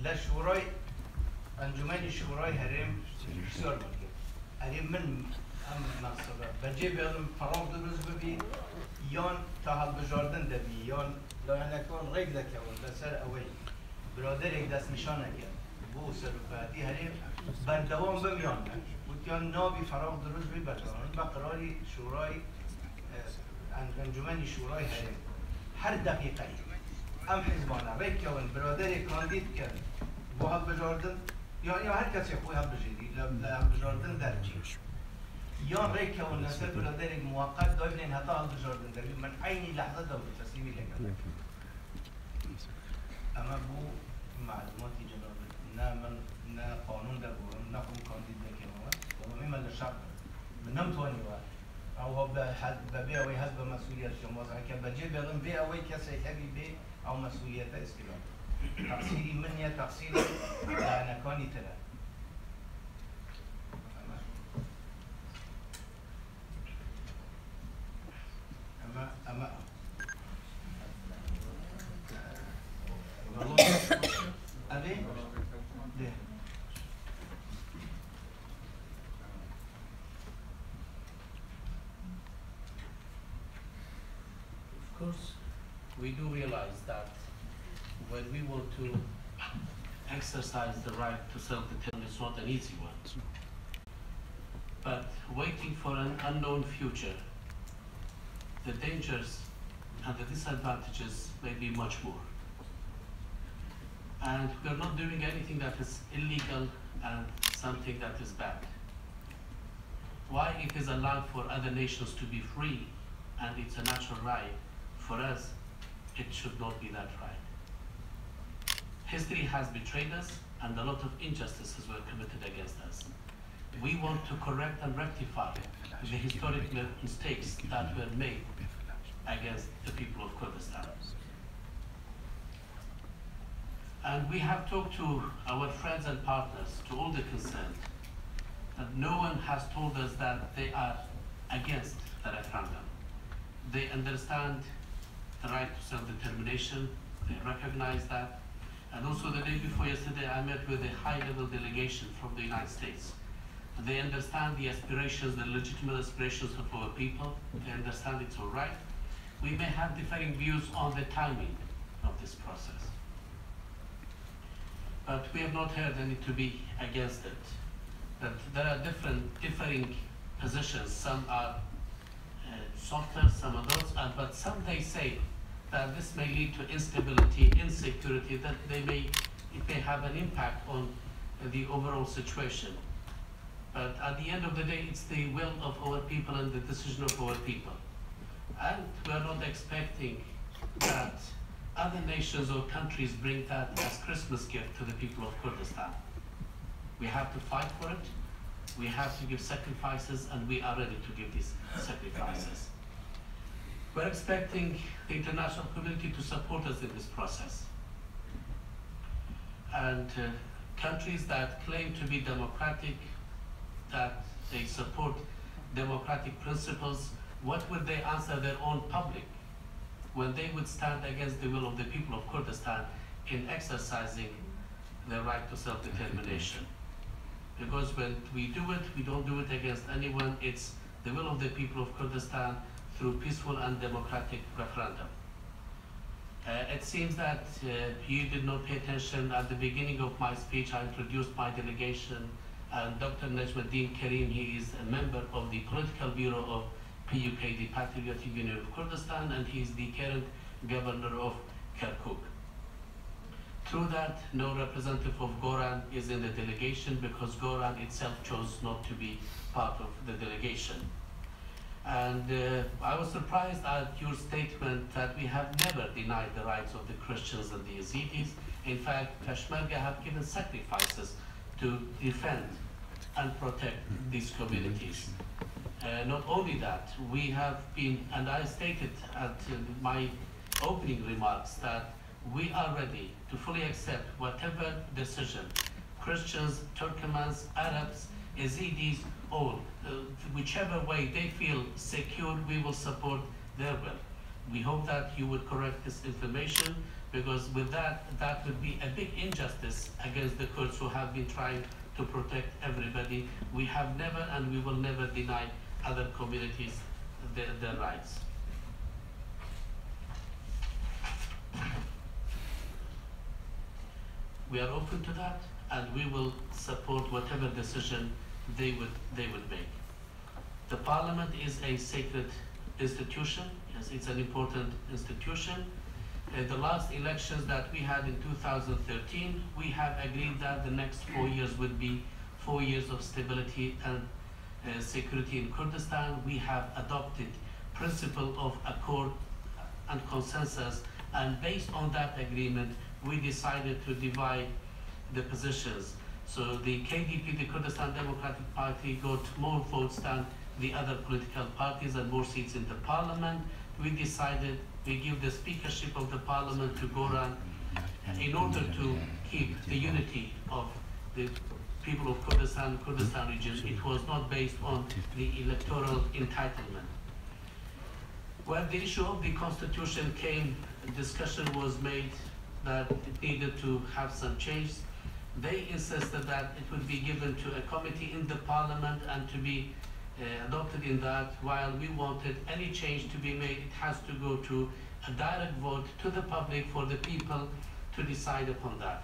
لە شورای ئەنجومەنی شورای هەرێم پرسیارمان کرد ئەرێ من ئەم مەقسەدە بەجێ بێڵم فەڕاغ دروست ببی یان تا هەڵبژاردن دەبی یان لایەنەکان ڕێک دەکەون لەسەر ئەوەی برادەرێک دەستنیشانەکەن بۆ سەرۆکایەتی هەرێم بەردەوام بمیان وتیان نابی فەڕاغ دروست بی بەردەوام بە قەراری شورای ئەنجومەنی شورای هەرێم هەر دەقیقەی ئەم حیزبانە ڕێککەون برادەرێک کاندید کرد بۆ هەڵبژاردن یان هەر کەسێک خۆی هەڵبژێری لە هەڵبژاردن دەرچی یان ڕێککەون لەسەر برادەرێک موقت دای بنێن هەتا هەڵبژاردن دەبی من عینی لەحظە دەوری تەسلیمی لەگەڵ ئەمە بوو معلوماتی جەناب نە من نە قانون دەگۆڕم نە خۆم کاندید دەکەمەوە بەڵام ئێمە لە شەڕ من نەمتوانیوە ئەوە بەبێ ئەوەی هەست بە مەسئولیەت وەزعەکە بەجێ بێڵم بێ ئەوەی کەسێک هەبی بێ ئەو مەسئولیەتە ئیسکران تەقسیری من نیە تەقسیری لایەنەکانی ترە ئەمە ئەبێ دێ Of course, we do realize that when we want to exercise the right to self-determination, it's not an easy one. But waiting for an unknown future, the dangers and the disadvantages may be much more. And we're not doing anything that is illegal and something that is bad. Why it is allowed for other nations to be free and it's a natural right, for us, it should not be that right. History has betrayed us and a lot of injustices were committed against us. We want to correct and rectify the historic mistakes that were made against the people of Kurdistan. And we have talked to our friends and partners, to all the concerned, that no one has told us that they are against the referendum. They understand the right to self-determination, they recognize that. And also the day before yesterday, I met with a high-level delegation from the United States. They understand the aspirations, the legitimate aspirations of our people. They understand it's all right. We may have differing views on the timing of this process. But we have not heard any to be against it. That there are differing positions. Some are softer, some are those, but some they say that this may lead to instability, insecurity, that they may it may have an impact on the overall situation. But at the end of the day, it's the will of our people and the decision of our people. And we are not expecting that other nations or countries bring that as Christmas gift to the people of Kurdistan. We have to fight for it, we have to give sacrifices, and we are ready to give these sacrifices. We're expecting the international community to support us in this process. And countries that claim to be democratic, that they support democratic principles, what would they answer their own public when they would stand against the will of the people of Kurdistan in exercising their right to self-determination? Because when we do it, we don't do it against anyone. It's the will of the people of Kurdistan through peaceful and democratic referendum. It seems that you did not pay attention. At the beginning of my speech, I introduced my delegation, and Dr. Najmuddin Karim, he is a member of the political bureau of PUK, the Patriotic Union of Kurdistan, and he is the current governor of Kirkuk. Through that, no representative of Goran is in the delegation because Goran itself chose not to be part of the delegation. And I was surprised at your statement that we have never denied the rights of the Christians and the Yazidis. In fact, Peshmerga have given sacrifices to defend and protect these communities. Not only that, we have been, and I stated at my opening remarks, that we are ready to fully accept whatever decision Christians, Turkmens, Arabs, Yazidis, all, whichever way they feel secure, we will support their will. We hope that you would correct this information, because with that would be a big injustice against the Kurds who have been trying to protect everybody. We have never and we will never deny other communities their rights. We are open to that, and we will support whatever decision they would make. The parliament is a sacred institution. Yes, it's an important institution. The last elections that we had in 2013, we have agreed that the next 4 years would be 4 years of stability and security in Kurdistan. We have adopted principle of accord and consensus, and based on that agreement, we decided to divide the positions. So the KDP, the Kurdistan Democratic Party, got more votes than the other political parties and more seats in the parliament. We decided we give the speakership of the parliament to Goran in order to keep the unity of the people of Kurdistan region. It was not based on the electoral entitlement. When the issue of the constitution came, a discussion was made that it needed to have some change. They insisted that it would be given to a committee in the parliament and to be adopted in that, while we wanted any change to be made, it has to go to a direct vote to the public for the people to decide upon that.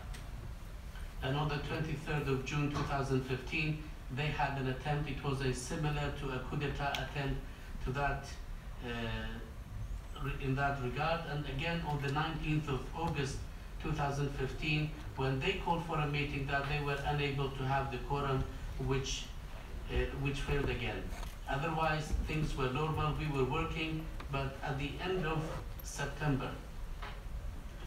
And on the 23rd of June 2015, they had an attempt. It was a similar to a coup d'etat attempt to that in that regard. And again on the 19th of August 2015, when they called for a meeting, that they were unable to have the quorum, which failed again. Otherwise, things were normal, we were working, but at the end of September,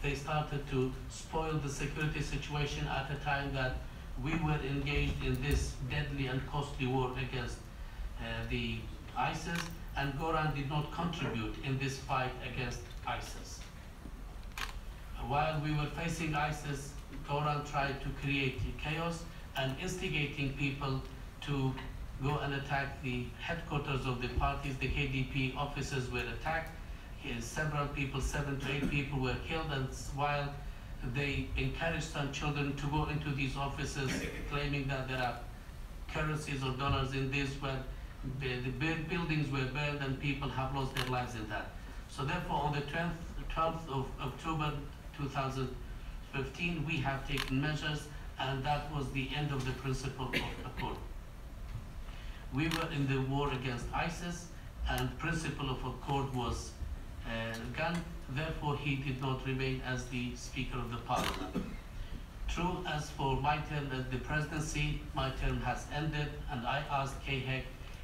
they started to spoil the security situation at a time that we were engaged in this deadly and costly war against the ISIS, and Goran did not contribute in this fight against ISIS. While we were facing ISIS, Goran tried to create chaos and instigating people to go and attack the headquarters of the parties. The KDP offices were attacked. Several people, 7 to 8 people were killed, and while they encouraged some children to go into these offices, claiming that there are currencies or dollars in this, where the buildings were burned and people have lost their lives in that. So therefore, on the 12th of October 2015, we have taken measures, and that was the end of the principle of accord. We were in the war against ISIS, and principle of accord was gone. Therefore, he did not remain as the Speaker of the Parliament. True, as for my term as the presidency, my term has ended, and I asked KHEC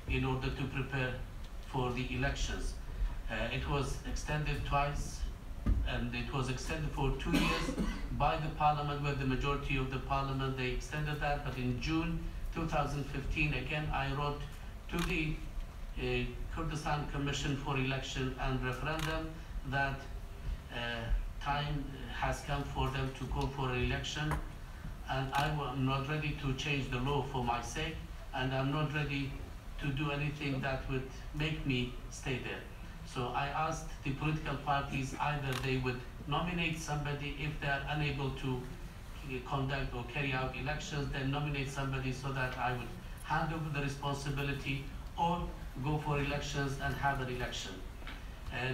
in order to prepare for the elections. It was extended twice, and it was extended for 2 years by the parliament, where the majority of the parliament, they extended that. But in June 2015, again, I wrote to the Kurdistan Commission for Election and Referendum that time has come for them to go for an election, and I am not ready to change the law for my sake, and I'm not ready to do anything that would make me stay there. So I asked the political parties either they would nominate somebody if they are unable to conduct or carry out elections, then nominate somebody so that I would hand over the responsibility, or go for elections and have an election.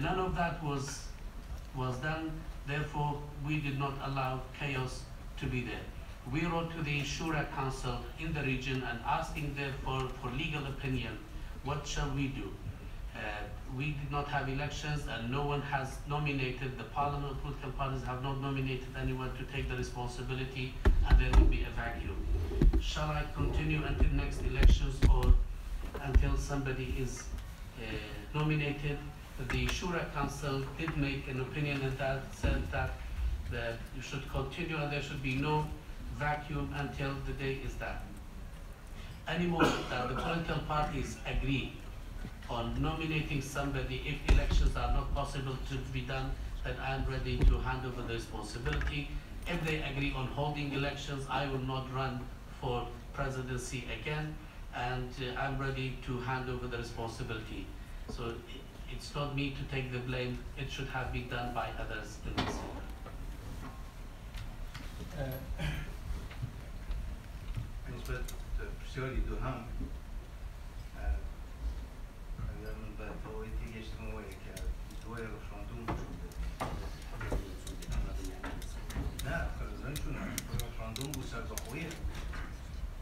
None of that was done. Therefore, we did not allow chaos to be there. We wrote to the Shura Council in the region and asking them for legal opinion. What shall we do? We did not have elections, and no one has nominated, the parliament, political parties have not nominated anyone to take the responsibility, and there will be a vacuum. Shall I continue until next elections, or until somebody is nominated? The Shura Council did make an opinion, and that said that you should continue, and there should be no vacuum until the day is done. Anymore that the political parties agree on nominating somebody, if elections are not possible to be done, then I'm ready to hand over the responsibility. If they agree on holding elections, I will not run for presidency again, and I'm ready to hand over the responsibility. So it's not me to take the blame, it should have been done by others in this sector. بالنسبة للسؤال دوهم من بتويتي يجتمعوا كدول رفراندوم لا فرزان شو رفراندوم بسبب قوية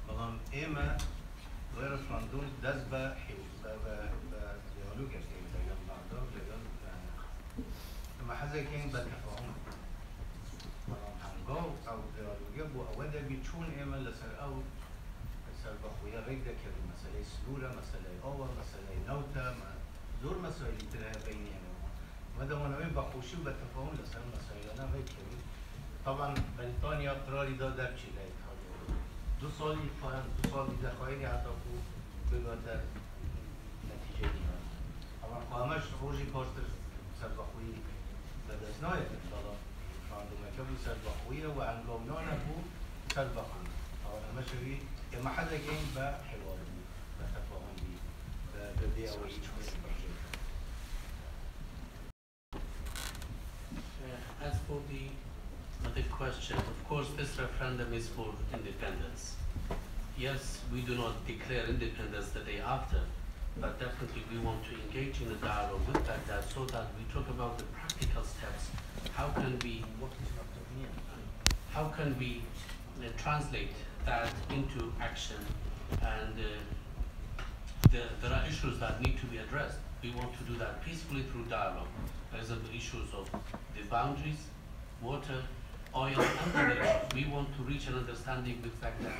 بلام إما دول رفراندوم دزبة ديالوج يعني بين بعضهم بين لما حدا كان بتفاهم بلام هنجو أو ديالوج وأودا بيتشون إما لسر أو سر بقوية غير كده مسألة سلولة مسألة أول مسألة نوتا زور مسائل ترى بيننا ماذا ما نبي بقوشي بتفاهم لسر مسائل أنا غير كده طبعا بريطانيا قراري دا در چی لایت دو سال دیده خواهی حتی کو بگاتر نتیجه دیدن اما قامش روزی کارتر سربخویی بدست ناید بالا راندومکه بو سربخویی و انگامنانه بو سربخویی اما مشوی که محل گیم با حوار بی با تفاهم بی با بیاوی As for the question, of course, this referendum is for independence. Yes, we do not declare independence the day after, but definitely we want to engage in a dialogue with Baghdad so that we talk about the practical steps. How can we translate that into action? And there are issues that need to be addressed. We want to do that peacefully through dialogue. There are the issues of the boundaries, water, oil, and other issues. We want to reach an understanding with Baghdad.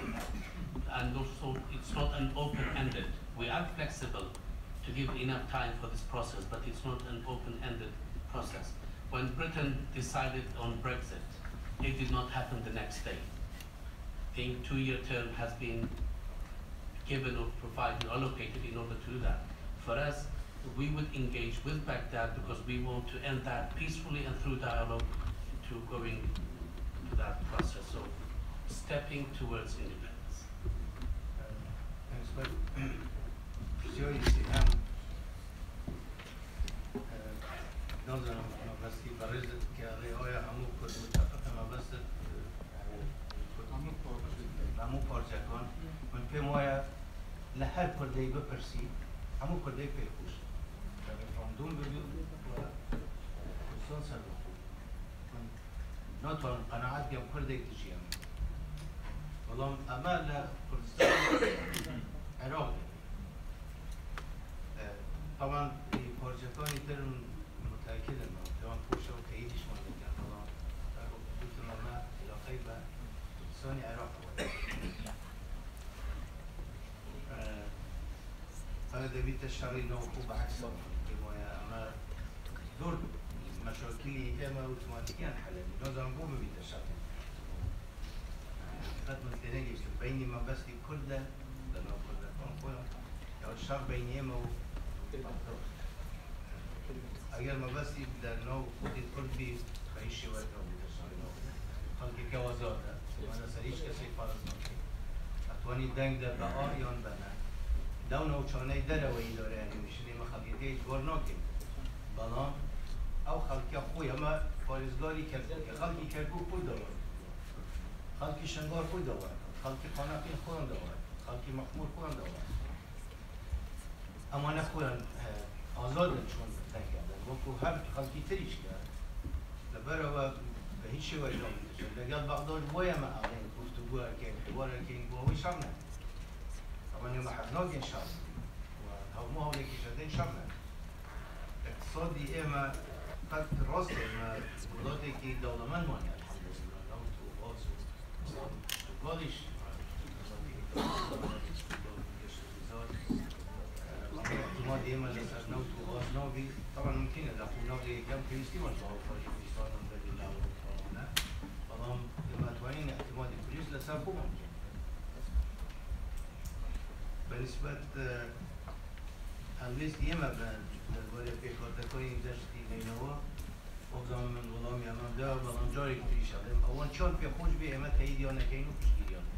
And also, it's not an open-ended. We are flexible to give enough time for this process, but it's not an open-ended process. When Britain decided on Brexit, it did not happen the next day. I think 2-year term has been given or provided, allocated in order to do that. For us, we would engage with Baghdad because we want to end that peacefully and through dialogue to going to that process of stepping towards independence. بسیاری استفهام نظرم بستی برای که آیا همو کد متفقم بست همو پارچکان من پیم آیا لهر کردهی بپرسی همو کردهی پیخوش رفراندوم ببید و کردستان سر بخور من ناتوانم قناعت گم کردهی تجیم والله اما لکردستان عراق طبعا پارچکانی ترم متأكدم طبعا پوشا و تاییدش من بگم طبعا بودتون ما علاقه با كردستان عراق هذا بيت الشرعي نوقف بعكس أما دور مشاكلي إما أوتوماتيكيا حلل نظام قوم بيت الشرعي خدمة تناجي بيني ما بس كردة لأنه كردة كونكولا أو الشرق بيني إما اگر ما بس در نو خودی کردی خیشی ورد رو بیترسانی نو خلقی که وزاده من سریش کسی فارز نکی اتوانی دنگ در بقا یان بنا دو نو چانه در و این داره یعنی میشنی ما خلقی دیج بار ناکیم بلان او خلقی خوی اما فارزگاری کرد که خلقی کرگو خوی دوار خلقی شنگار خوی دوار خلقی خانقین خویان دوار خلقی مخمور خویان دوار اما نخویان آزادن چون تنگه وكو هر خلقي تريش كان لبروا بهيش شيء وجههم لقال بغداد ويا ما علين كنت بوا كين ولا كين بوا وشامنا طبعا يوم حدناك إن شاء الله وهو ما هو لك شدين شامنا اقتصادي إما قد راسه ما ولادي كي دولة من مانع الحمد لله لو تو واسو وقاليش اعتماد إما لسر نو تو واس نوبي طبعا ممكن إذا قلنا لي كم كريستي ما شاء الله فريق من بلد الله وطبعا طبعا لما توانين اعتماد الكريس لسابقه ممكن بالنسبة هنويس ديما بالوالي في كارتكوين دشتي لينوا وقزام من غلام يمام ده بلان جاري كريش عليهم اوان چال في خوش بي اما تايد يانا كينو كشگير يانا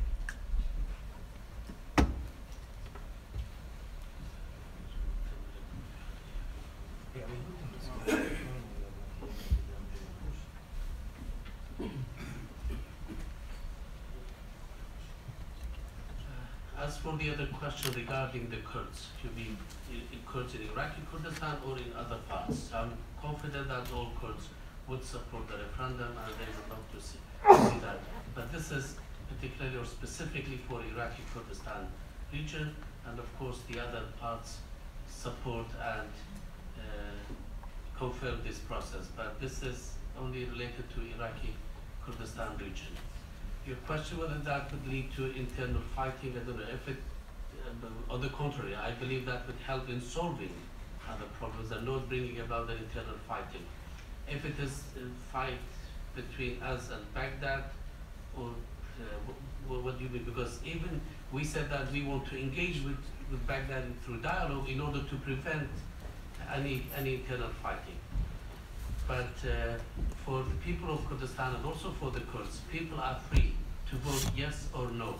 As for the other question regarding the Kurds, you mean Kurds in Iraqi Kurdistan or in other parts? I'm confident that all Kurds would support the referendum and they would love to see that. But this is particularly or specifically for Iraqi Kurdistan region, and of course the other parts support and confirm this process. But this is only related to Iraqi Kurdistan region. Your question whether that would lead to internal fighting, I don't know. If it, on the contrary, I believe that would help in solving other problems and not bringing about an internal fighting. If it is a fight between us and Baghdad, or what do you mean? Because even we said that we want to engage with Baghdad through dialogue in order to prevent any internal fighting. But for the people of Kurdistan and also for the Kurds, people are free to vote yes or no.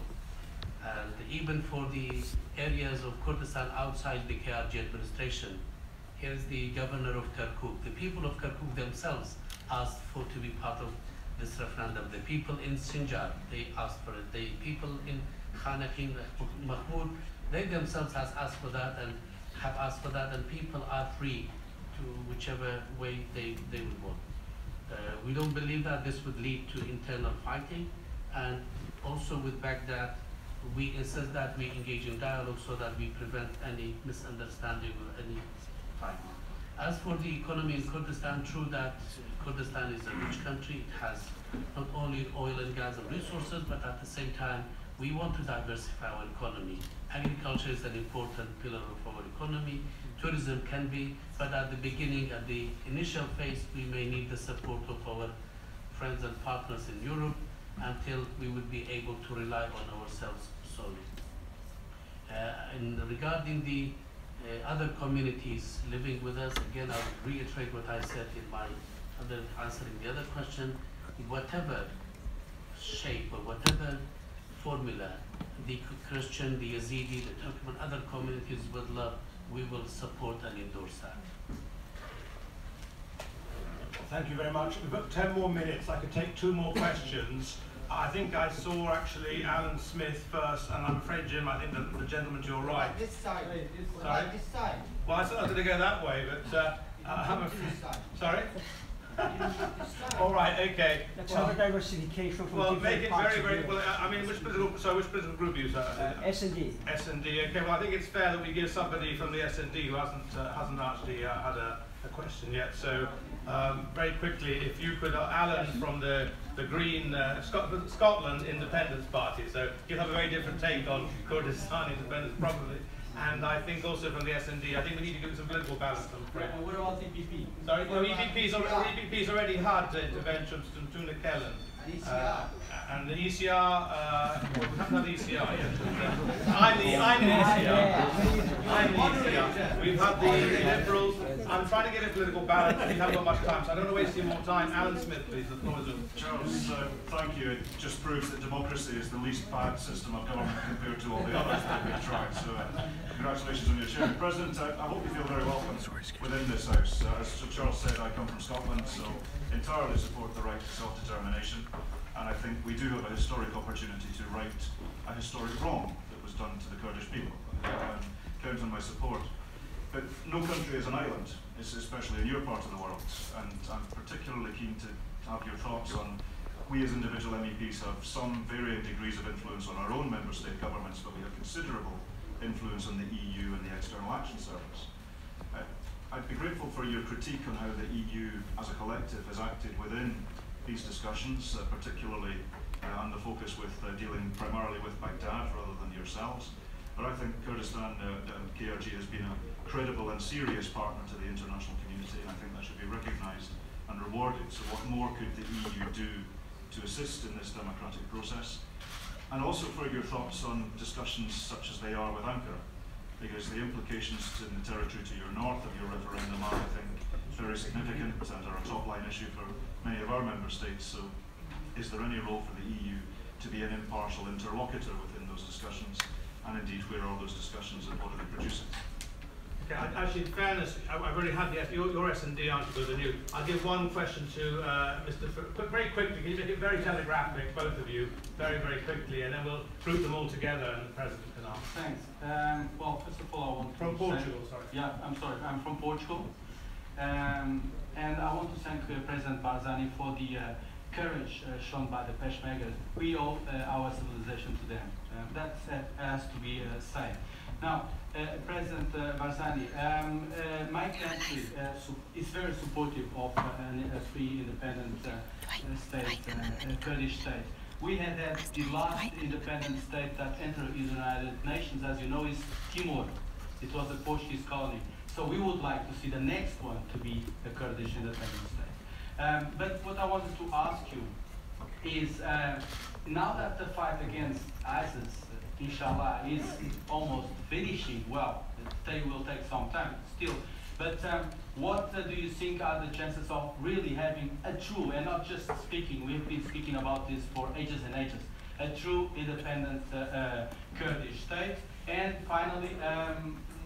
And even for the areas of Kurdistan outside the KRG administration, here's the governor of Kirkuk. The people of Kirkuk themselves asked for to be part of this referendum. The people in Sinjar, they asked for it. The people in Khanaqin, Mahmoud, they themselves has asked for that and have asked for that, and people are free to whichever way they would want. We don't believe that this would lead to internal fighting, and also with Baghdad, we insist that we engage in dialogue so that we prevent any misunderstanding or any fight. As for the economy in Kurdistan, true that Kurdistan is a rich country. It has not only oil and gas and resources, but at the same time, we want to diversify our economy. Agriculture is an important pillar of our economy. Tourism can be, but at the beginning, at the initial phase, we may need the support of our friends and partners in Europe until we would be able to rely on ourselves solely. And regarding the other communities living with us, again, I would reiterate what I said in my answering the other question. Whatever shape or whatever formula the Christian, the Yazidi, the Turkmen, other communities would love, we will support and endorse that. Thank you very much. We've got 10 more minutes. I could take 2 more questions. I think I saw actually Alan Smith first, and I'm afraid, Jim, I think the gentleman to your right. This side. Sorry? This side. Well, I started to go that way, but I'm afraid. Sorry? All right, okay. Let's have a diversification from well, different make it parts very, of very, Europe. well, I mean, which political group you, sir? S&D. S&D, okay, well, I think it's fair that we give somebody from the S&D who hasn't actually had a question yet, so Very quickly, if you could, Alan from the Green Scotland Independence Party, so you have a very different take on Kurdistan independence probably, and I think also from the S&D, I think we need to give some political balance, I'm afraid. What about EPP? Sorry, the EPP's already had interventions from Tuna Kellen. And the ECR, well, we haven't had the ECR yet. I'm the ECR. We've had the Liberals. I'm trying to get a political balance. We haven't got much time, so I don't want to waste any more time. Alan Smith, please. The floor is yours. Charles, thank you. It just proves that democracy is the least bad system of government compared to all the others that we've tried. So congratulations on your chair. President, I hope you feel very welcome within this House. As Charles said, I come from Scotland, so entirely support the right to self-determination. And I think we do have a historic opportunity to right a historic wrong that was done to the Kurdish people. Count on my support. But no country is an island, especially in your part of the world. And I'm particularly keen to have your thoughts on, we as individual MEPs have some varying degrees of influence on our own member state governments, but we have considerable influence on the EU and the External Action Service. I'd be grateful for your critique on how the EU as a collective has acted within these discussions, particularly on the focus with dealing primarily with Baghdad rather than yourselves. But I think Kurdistan KRG has been a credible and serious partner to the international community, and I think that should be recognised and rewarded. So what more could the EU do to assist in this democratic process? And also for your thoughts on discussions such as they are with Ankara, because the implications in the territory to your north of your referendum are, I think, very significant and are a top-line issue for many of our member states. So is there any role for the EU to be an impartial interlocutor within those discussions? And indeed, where are those discussions and what are they producing? Okay, actually, in fairness, I've already had your S&D answer with the new. I'll give one question to Mr. Very quickly, can you make it very telegraphic, both of you, very, very quickly, and then we'll group them all together and the President can answer. Thanks. Well, first of all, I want to From Portugal, sorry. Yeah, I'm sorry, I'm from Portugal. And I want to thank President Barzani for the courage shown by the Peshmergas. We owe our civilization to them. That has to be said. Now, President Barzani, my country is very supportive of a free, independent state, Kurdish state. We had the last independent state that entered the United Nations, as you know, is Timor. It was a Portuguese colony. So we would like to see the next one to be a Kurdish independent state. But what I wanted to ask you is, now that the fight against ISIS, inshallah, is almost finishing, well, it will take some time still, but what do you think are the chances of really having a true, and not just speaking, we've been speaking about this for ages and ages, a true independent Kurdish state? And finally,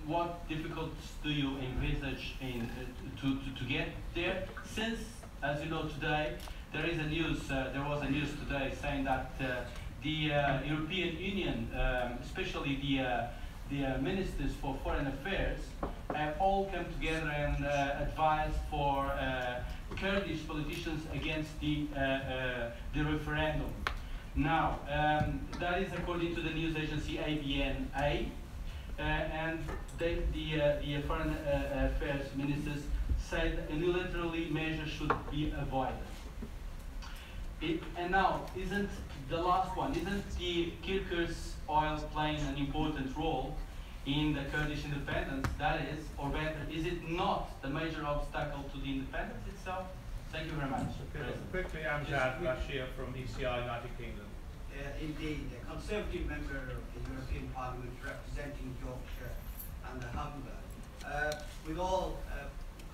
what difficulties do you envisage to get there? Since, as you know today, there was a news today saying that the European Union, especially the ministers for foreign affairs, have all come together and advised for Kurdish politicians against the referendum. Now, that is according to the news agency ABNA, and the foreign affairs ministers said unilaterally measures should be avoided. And now, isn't the Kirkuk's oil playing an important role in the Kurdish independence? That is, or better, is it not the major obstacle to the independence itself? Thank you very much. Okay, quickly, Amjad Bashir from ECR, United Kingdom. Indeed, a Conservative member of the European Parliament representing Yorkshire and the Humber. With all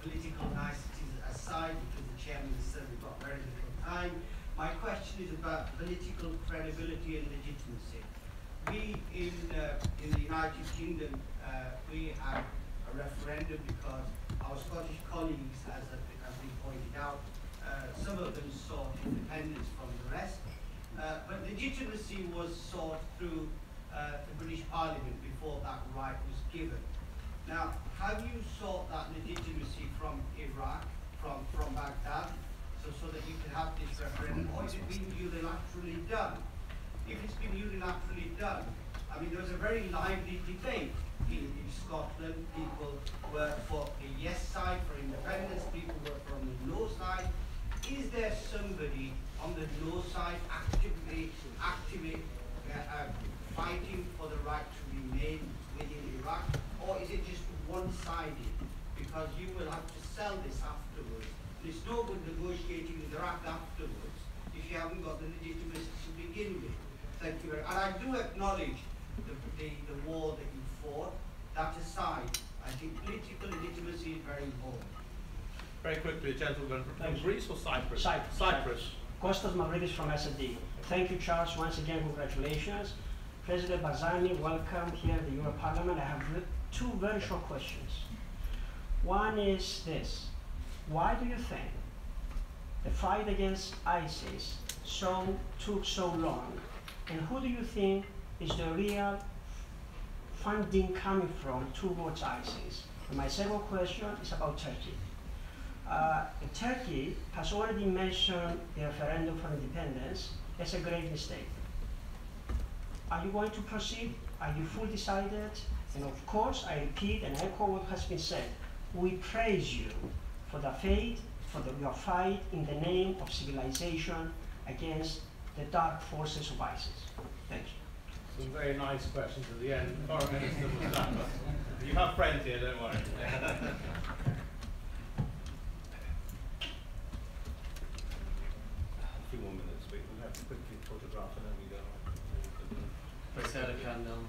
political niceties aside, because the chairman has said we've got very little time, my question is about political credibility and legitimacy. We in the United Kingdom, we had a referendum because our Scottish colleagues, as has been pointed out, some of them sought independence from the rest. But legitimacy was sought through the British Parliament before that right was given. Now, have you sought that legitimacy from Iraq, from Baghdad, so that you can have this referendum, or has it been unilaterally done? If it's been unilaterally done, mean, there was a very lively debate in Scotland. People were for the yes side, for independence. People were from the no side. Is there somebody on the no side actively fighting for the right to remain within Iraq, or is it just one-sided? Because you will have to sell this afterwards. There's no good negotiating with Iraq afterwards if you haven't got the legitimacy to begin with. Thank you very much. And I do acknowledge the war that you fought. That aside, I think political legitimacy is very important. Very quickly, gentlemen, from Greece or Cyprus? Cyprus. Kostas Mavridis from SD. Thank you, Charles. Once again, congratulations. President Barzani, welcome here at the Euro Parliament. I have two very short questions. One is this: why do you think the fight against ISIS took so long, and who do you think is the real funding coming from towards ISIS? And my second question is about Turkey. Turkey has already mentioned the referendum for independence as a great mistake. Are you going to proceed? Are you fully decided? And of course, I repeat and echo what has been said. We praise you for the faith, for your fight in the name of civilization against the dark forces of ISIS. Thank you. Some very nice questions at the end. Foreign Minister Mustafa. You have friends here, don't worry. A few more minutes. We have to quickly photograph and then we go on. پرسیار کردم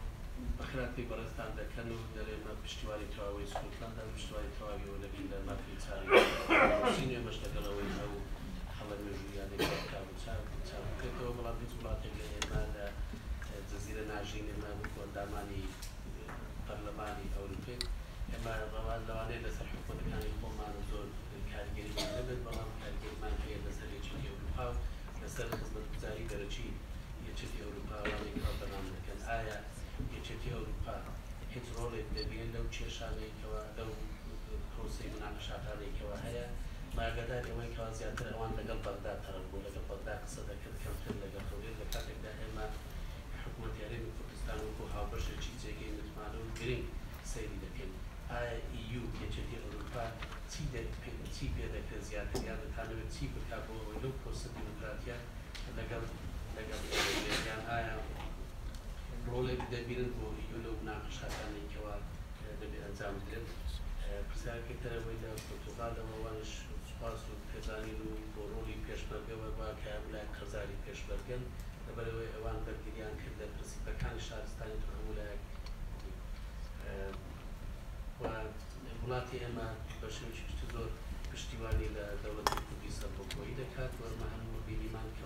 بخیراتی برستان دکنو در ما پشتیوانی تواوی اسکوتلند در پشتیوانی تواوی و لبین در ما فیلتری سینیو مشتغل اوی او حمل مجوریانی کتاب وچار کتاب بلاد بیت بلاد ما جزیره ناجین ما بکن دامانی پارلمانی اوروپی ما روان لوانه لسر حکومت کانی قومان زور کارگری من نبود بلام کارگری من هی لسر یچی اوروپا لسر خدمت گزاری درچی یچی اوروپا وانی کار برنامه کن آیا یچی اوروپا هیچ رولی دبیان لو چشانی کوا لو پروسی مناقشاتانی کوا هیا ما قدر يومين كان زيادة أوان لقل بغداد ترى نقول لقل بغداد قصة كذا كم فيلم لقل خويل لكاتك دائما حكومة يارين كردستان وكوها برشة شيء زي كي متمانو جرين سيري لكن EU يجتي أوروبا تي بيدا كزيادة يعني تانو تي بكابو ولو كوسة ديمقراطية لقل يعني رولي بدا بيرن بو يولو مناقشاتاني كوا دبي أنزام درن پرسیار کتره ویل پرتغال وانش سپاس و کزانی رو برولی پیشبرگه و با که املاک خزاری پیشبرگن لبروی اوان برگریان کرده پرسی بکان شهرستانی تو املاک و ولاتی اما باشم چیشت زور پشتیوانی لدولت کردستان بکویی دکات و مهم بینیمان که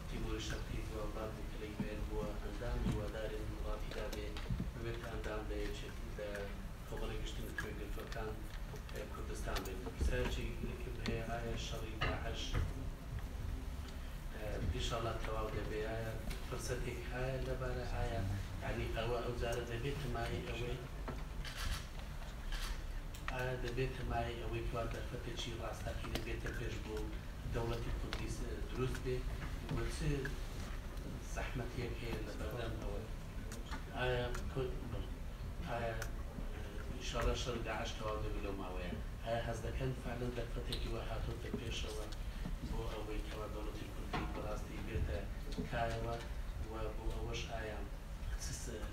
تیمور شرقی و اولاد کلی بین و اندام و دار ولاتی داره ببیت اندام ده فضل يشتم كويل فكان كردستان بين سرجي هي آية شري داعش إن شاء الله توابد بها فرصتك هاي لبارة آية يعني أوزارة دبيت معي أوي دبيت معي أوي كوارد فتشي راستاكي دبيت فيشبو دولة القدس دروس بي وتصير زحمة هيك لبردن أوي آية إن شاء الله شر داعش توابد بلو معوية هذا كان فعلا دفتك وحاطط البيشة و أوي كوا دولة الكردية براستي بيتا كايوا وأوش آيام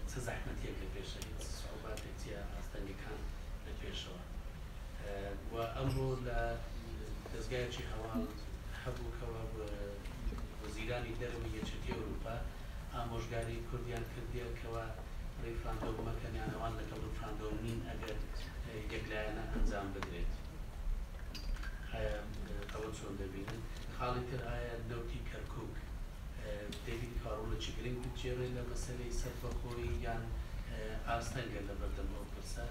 تزحمت يك البيشة صعوبات كتير أستني كان البيشة وأمرو لتزجاج حوال حبو كوا وزيراني دروية شتي أوروبا أموش قاري كرديان كرديان كوا ريفراندوم مكان يعني وان لك ريفراندوم مين أجر يقلعنا أنزام بدريت هاي أول شون دبينا خالد آية نوتي كركوك ديفيد كارولا تشجرين بتجري لمسألة سبقوي يعني أستنجل لبردم أو برسا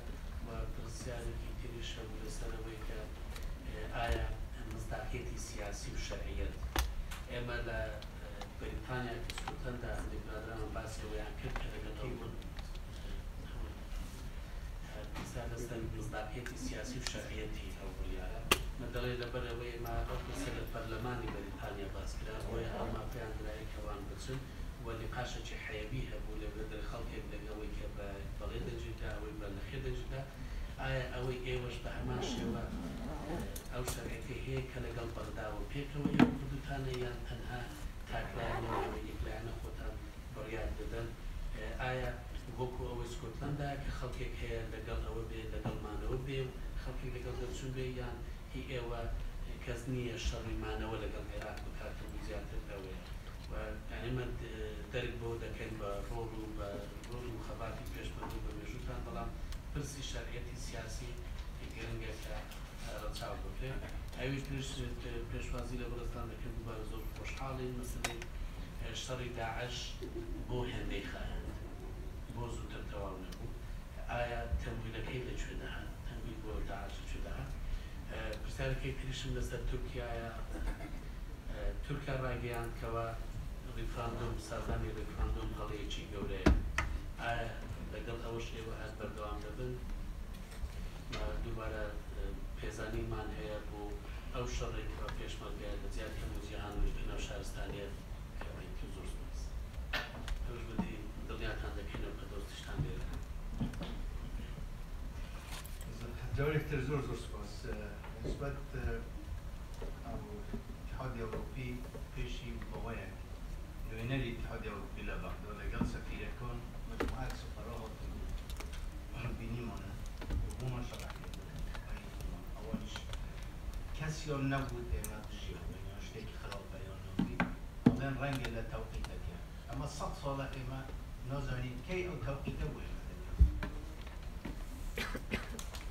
وبرسيان كتير شغل سنة ويكا آية مصداقية سياسي وشرعية أما لا بريطانيا كسلطنة عند بلادنا باسل ويان كركة لقطعون مثلا مصداقية سياسي وشرعيتي أول يعني مثلا لبروي ما أقصد البرلمان بريطانيا باسكرا ويا ما في عند رأي كوان بسون والنقاش اللي حيبيها بولا بدر خلق هەیە کە لەگەڵ بەغداوە پێکەوە یان کردوتانە یان تەنها تاکلانەوە یەکلایەنە خۆتان بڕیار دەدەن ئایا وەکو ئەوەی سکۆتلەندا کە خەڵکێک هەیە لەگەڵ ئەوە بێ لەگەڵمانەوە بێ و خەڵکێک لەگەڵ دەچوو بێ یان هی ئێوە کەس نییە شەڕیمانەوە لەگەڵ عێراق بکاتەوە زیاتر لەوەیە و ئەمە دەرک بۆ دەکەین بە ڕۆڵ و بە ڕۆڵ و خەباتی پێشمەرگ بە مێژووتان بەڵام پرسی شەرعەتی سیاسی گرنگە کە ڕەچاو بکرێ ئەویش پێشوازی لە بەڕێزتان دەکەن دووبارە زۆر خۆشحاڵین مەسەلەی شەڕی داعش بۆ هێندەی خایەن بۆ زووتر تەواو نەبوو ئایا تەمویلەکەی لەکوێ دەهات تەمویل بۆ داعش لەکوێ دەهات پرسیارەکەی تریشم لەسەر تورکیایە تورکیا ڕاگەیاندکەوە ریفراندۆم سازانی ریفراندۆم هەڵەیەکی گەورەیە ئایا لەگەڵ ئەوەش ئێوە هەست بەردەوام دەبن دووبارە پێزانیمان هەیە بۆ ئەو شەڕێک پێشمەرگە لە زیاد هەموو جیهانوی بنەو شارستانیە کەوەیەکی زۆر سپاس ئەوش بەدی دڵنیاتان دەکەینەوە کە دۆستیشتان لێرە جارێکتر زۆر سپاس نسبت الاتحاد الأوروبي پێشی بەوەیە نوێنەری الاتحاد الأوروبي لە بەغدا لەگەڵ سەفیرەکان مجموعەیەک سەفەرا هاتن بینیمانە بوومە شەڕەکێ ئەوەش کەسیان نەبوو ئێمە دژیان بێنیان شتێکی خراپەیان نەبووی بەڵێن ڕەنگە لە تەوقیتەکە ئەمە 100 ساڵە ئێمە نازانین کەی ئەو تەوقیتە بوو ئێمە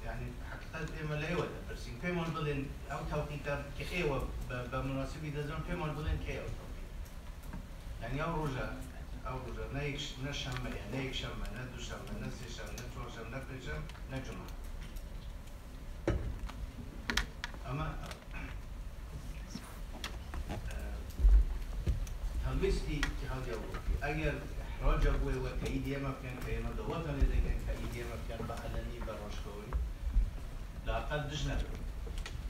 يعني حقیقت ئێمە لە ئێوە دەپرسین پێمان بڵێن ئەو تەوقیتە کە ئێوە بە مناسبی دەزان پێمان بڵێن کەی ئەو تەوقیت يعني ئەو ڕۆژە نە شەمەیە نە یەکشەمە نە دووشەمە نە سێشەمە نە چوارشەمە نە پێنجشەمە نە جومە ئەمە هەڵویستی اتحادی ئەوروپی ئەگەر احراجە بووەوە کە ئیدی ئێمە بکەن کە ئێمە دەوڵەتان لێ دەگەن کە ئیدی ئێمە بکەن بە عەلەنی بە ڕۆژکەوەی لاقل دژ نەبن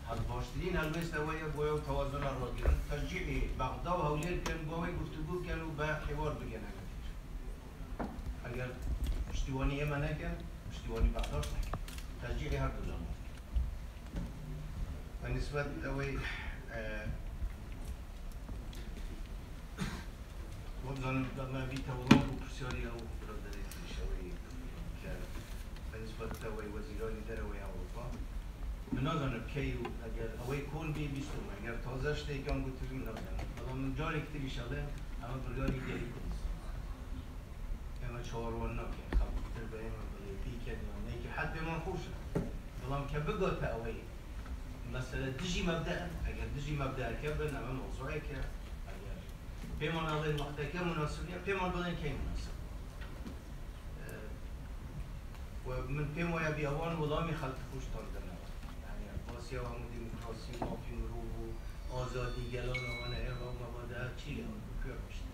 هەڵباشترین هەڵوێستەوەیە بۆیە و تەوازنە ڕۆگرن تەشجیعی بەغدا و هەولێر بکەن بۆ ئەوەی گفتوگو بکەن و بە حێوار بگەنە ئەگەر پشتیوانی ئێمە نەکەن پشتیوانی بەغداش نەکەن تەشجیعی هەردوو لەمە بەنسبەت ئەوەی وەبزانم دەما بیتە وەڵام و پرسیاری ئەو برادەرێکی تریشەوەی کە بەنسبەت ئەوەی وەزیرانی دەرەوەی ئەوروپا من نازانم کەی و ئەگەر ئەوەی کۆن بێ بیستم ئەگەر تازە شتێکیان گوتبی نازانم بەڵام من جارێک تریش ئەڵێم ئەمە بڕیاری دێری کوردستان ئێمە چاوەڕوان ناکەین خەڵکی تر بە ئێمە بڵێ بیکەن یان نەیکە حەت پێمان خۆشە بەڵام کە بگاتە ئەوەی مەسەلە دژی مەبدەئن ئەگەر دژی مەبدەئەکە بن ئەمە مەوزوعێکە ئەگەر پێمان ئەڵێن وەختەکە مناسب نییە پێمان بڵێن کەی مناسب و من پێم وایە بیاوان وەڵامی خەڵکی خۆشتان دەنەوە یعنی باسییا هەموو دیموکراسی و مافی مرۆڤ و ئازادی گەلانەوەنە ئێوە و مەبادە چی لێوە کوێ باشتە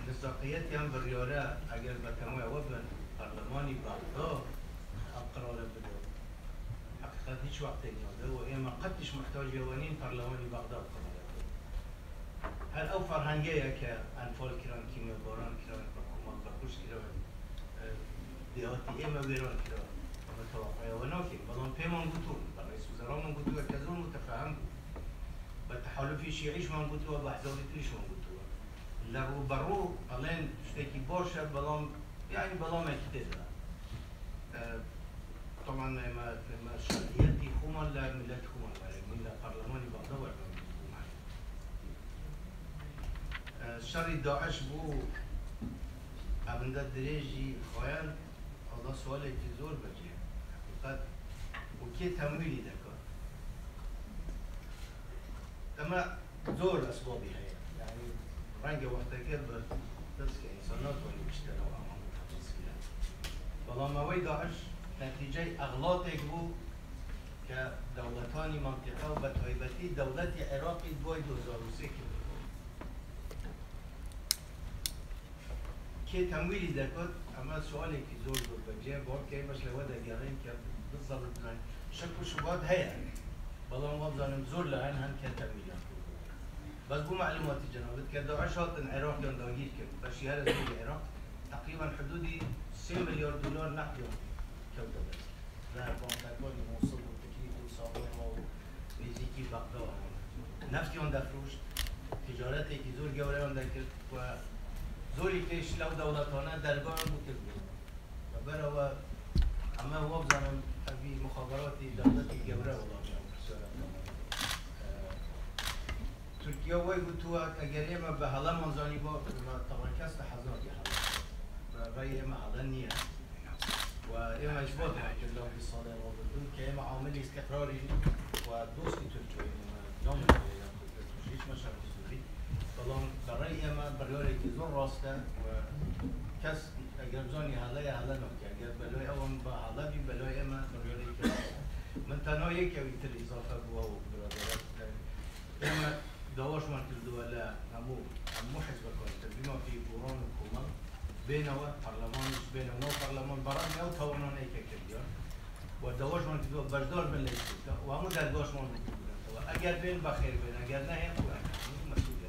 مصداقیەتیان بڕیارە ئەگەر بەتەمای ئەوە بن پەرلەمانی بەغدا ئەو قرارە بدەوە حقیقت هیچ وەختێک نادە و ئێمە قەتیش محتاجی ئەوە نین پەرلەمانی بەغدا بقرارە بدەوە هەر ئەو فەرهەنگەیە کە ئەنفال کران کیمیاباران کران بە کۆمەڵ بەکوش کران دێهاتی ئێمە وێران کران ئەمە تەواقعەوە ناکەین بەڵام پێمان گوتوون بە ڕئیس وزەرامان گوتووە کە زۆر متەفەهم بوو بە تەحالوفی شیعیشمان گوتووە بە ئەحزابی تریشمان گوتووە لە ڕووبەڕوو ئەڵێن شتێکی باشە بەڵام یعنی بەڵامێکی تێدا طبعا ئێمە شەرعیەتی خۆمان لە میلەتی خۆمان وەرگرت من لە پەرلەمانی بەغدا وەرگرت بوومان شەڕی داعش بوو ئەوەندە درێژی خۆیان ئەوڵا سوالێکی زۆر بەجێ حقیقەت و کێ تەمویلی دەکات ئەمە زۆر ئەسبابی هەیە یعنی ڕەنگە وەختەکە بە دەست کە ئینسان ناتوانێت بشتەرەوە ئەمە تەفەسیلە بەڵام ئەوەی داعش نتیجەی ئەغلاطێک بوو کە دەوڵەتانی مەنتیقە و بە تایبەتی دەوڵەتی عێراقی دوای 2003 کرد کێ تەمویلی دەکات ئەمە سوالێکی زۆر زۆر بەجێ بۆکەی بەش لەوە دەگەڕێن کە بزەڵت بڵێن شەک و شوبات هەیە بەڵام وەبزانم زۆر لەهەن هەن کە تەمویلیان بەس بۆ معلوماتی جەنابەت کە داعش هاتن عێراقیان داگیر کرد بەشی هەرە زۆری عێراق تقریبا حدودی 3 ملیارد دلار نەقدیان کەوتە دەست لە بانکەکانی مووسڵ و تەکلیف و ساڵێمە و نزیکی بغداد نفتی آن دفروشت تجارتی که زور گوره آن دکرد و زوری کش لو دولتانه درگاه هم بکرد و برای همه واب زنم في مخابرات دولتي جبرة والله تركيا ويقولوا أجريمة بهلا منزاني با طبعا كاست حزنا في حلا رأي إما حلانية وإما إجبار حتى الله بالصلاة والبدون كإما عامل استقراري ودوست تركيا نوم تركيش مشارك سوري طبعا برأي إما بريوري كزور راسته وكاس أجربزاني هلا هلا نوكي أجر بلوي أول بهلا بي بلوي إما بريوري كزور من تنايك أو يتر إضافة بوا وبرادرات إما دواش مركز ولا همو حزب الكونتر بما في بوران وكومان بينه برلمان بينه ونو برلمان بران أو توانون أي ككرديان ودواش مركز بردار من ليش وهمو درجاش مركز أجر بين بخير بين أجر نهي مسؤولية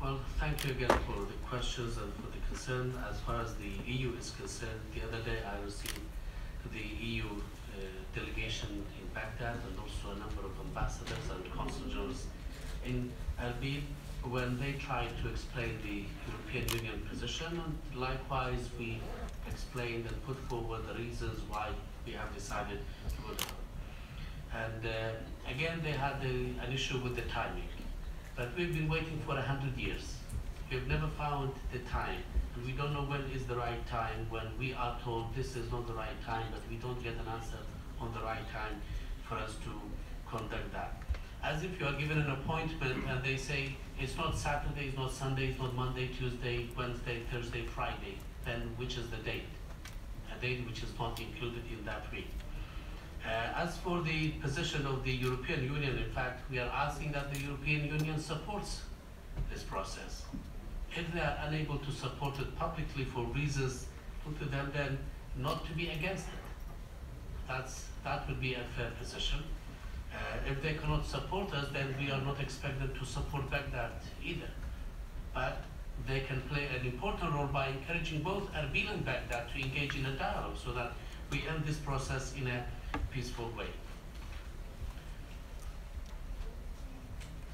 Well, thank you again for the questions and for the concern. As far as the EU is concerned, the other day I received the EU delegation in Baghdad and also a number of ambassadors and consul generals in Erbil when they tried to explain the European Union position, and likewise we explained and put forward the reasons why we have decided to go down. And again, they had an issue with the timing. But we've been waiting for 100 years. We've never found the time. And we don't know when is the right time, when we are told this is not the right time, but we don't get an answer on the right time for us to conduct that. As if you are given an appointment and they say, it's not Saturday, it's not Sunday, it's not Monday, Tuesday, Wednesday, Thursday, Friday, then which is the date? A date which is not included in that week. As for the position of the European Union, in fact, we are asking that the European Union supports this process. If they are unable to support it publicly for reasons put to them, then not to be against it. That would be a fair position. If they cannot support us, then we are not expected to support Baghdad either. But they can play an important role by encouraging both Erbil and Baghdad to engage in a dialogue so that we end this process in a peaceful way.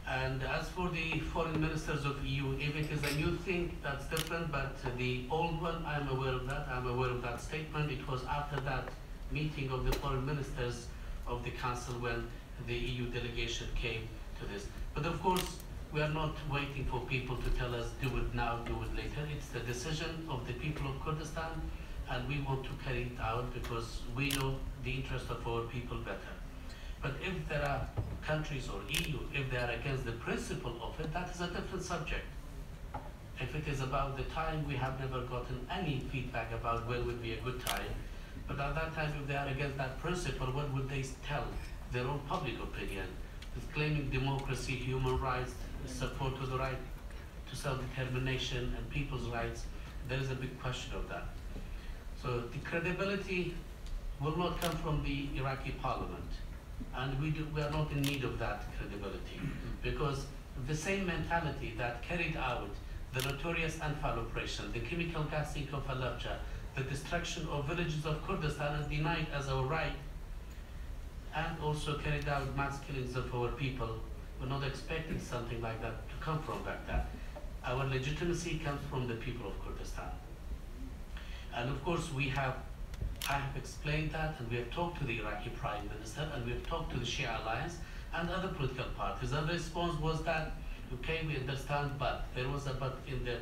And as for the foreign ministers of EU, if it is a new thing, that's different, but the old one, I'm aware of that. I'm aware of that statement. It was after that meeting of the foreign ministers of the Council when the EU delegation came to this. But of course, we are not waiting for people to tell us, do it now, do it later. It's the decision of the people of Kurdistan, and we want to carry it out because we know the interest of our people better. But if there are countries or EU, if they are against the principle of it, that is a different subject. If it is about the time, we have never gotten any feedback about when would be a good time. But at that time, if they are against that principle, what would they tell their own public opinion? With claiming democracy, human rights, support to the right to self-determination and people's rights, there is a big question of that. So the credibility will not come from the Iraqi parliament. And we are not in need of that credibility. Because the same mentality that carried out the notorious Anfal operation, the chemical gassing of Halabja, the destruction of villages of Kurdistan and denied as our right, and also carried out mass killings of our people, we're not expecting something like that to come from Baghdad. Our legitimacy comes from the people of Kurdistan. And of course, I have explained that, and we have talked to the Iraqi Prime Minister, and we have talked to the Shia Alliance and other political parties. And the response was that, okay, we understand, but there was a but in the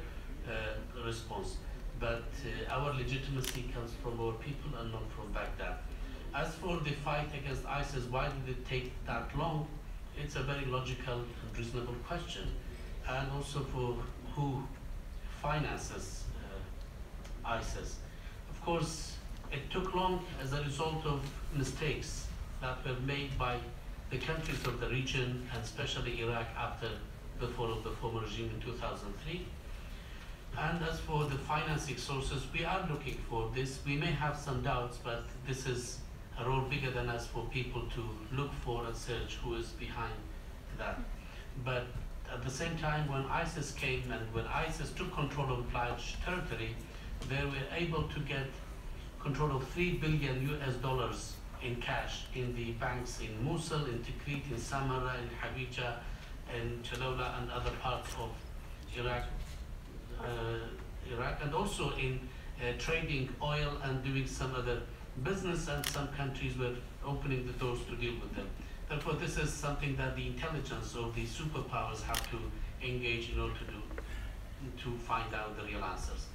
response. But our legitimacy comes from our people and not from Baghdad. As for the fight against ISIS, why did it take that long? It's a very logical and reasonable question. And also for who finances ISIS. Of course, it took long as a result of mistakes that were made by the countries of the region, and especially Iraq after the fall of the former regime in 2003. And as for the financing sources, we are looking for this. We may have some doubts, but this is a role bigger than us for people to look for and search who is behind that. But at the same time, when ISIS came and when ISIS took control of large territory, they were able to get control of $3 billion in cash in the banks in Mosul, in Tikrit, in Samarra, in Hawija, in Chalola, and other parts of Iraq, and also in trading oil and doing some other business, and some countries were opening the doors to deal with them. Therefore, this is something that the intelligence of the superpowers have to engage in order to find out the real answers.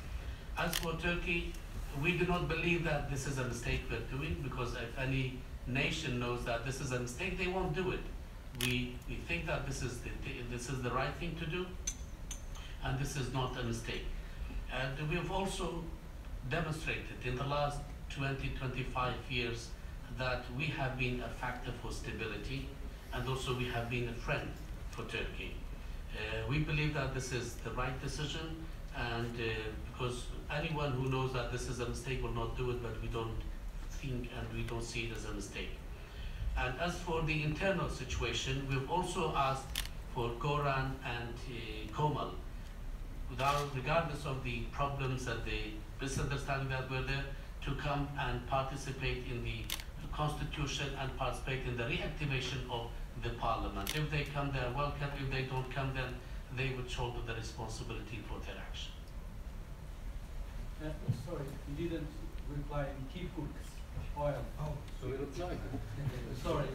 As for Turkey, we do not believe that this is a mistake we're doing, because if any nation knows that this is a mistake, they won't do it. We think that this is the right thing to do, and this is not a mistake. And we've also demonstrated in the last 20-25 years that we have been a factor for stability, and also we have been a friend for Turkey. We believe that this is the right decision, and because anyone who knows that this is a mistake will not do it, but we don't think and we don't see it as a mistake. And as for the internal situation, we've also asked for Goran and Komal, regardless of the problems and the misunderstanding that were there, to come and participate in the constitution and participate in the reactivation of the parliament. If they come, they are welcome. If they don't come, then they would shoulder the responsibility for their action. Sorry, you didn't reply in Kirkuk's oil. Oh, so we reply. Sorry.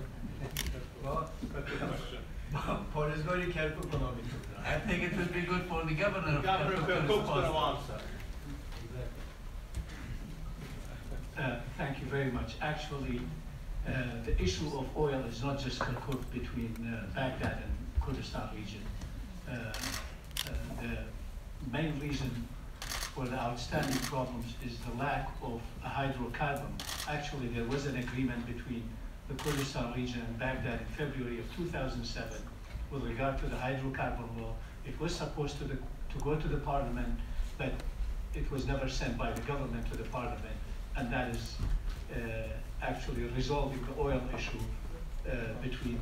Paul is going to Kirkuk. I think it would be good for the governor of Kirkuk's going to answer. Thank you very much. Actually, the issue of oil is not just Kirkuk between Baghdad and Kurdistan region. The main reason for the outstanding problems is the lack of a hydrocarbon. Actually, there was an agreement between the Kurdistan region and Baghdad in February of 2007 with regard to the hydrocarbon law. It was supposed to go to the parliament, but it was never sent by the government to the parliament, and that is actually resolving the oil issue between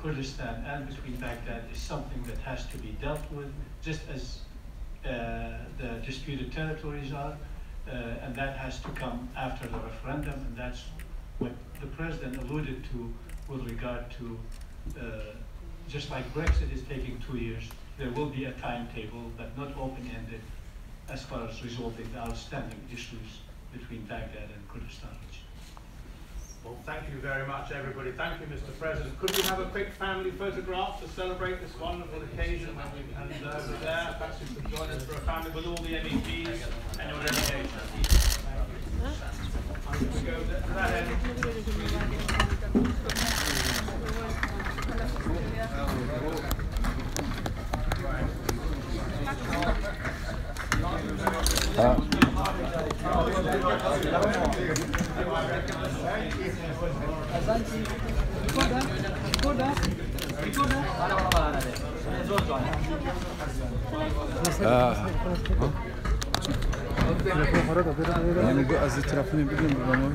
Kurdistan and between Baghdad is something that has to be dealt with, just as the disputed territories are, and that has to come after the referendum, and that's what the President alluded to with regard to, just like Brexit is taking 2 years, there will be a timetable, but not open-ended, as far as resolving the outstanding issues between Baghdad and Kurdistan region. Well, thank you very much, everybody. Thank you, Mr. President. Could we have a quick family photograph to celebrate this wonderful occasion? And over there, perhaps you could join us for a family with all the MEPs and your delegation. We go to that end. Yani bu az etrafını biliyorum ama.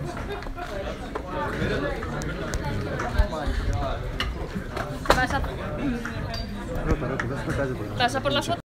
Pasa por la foto.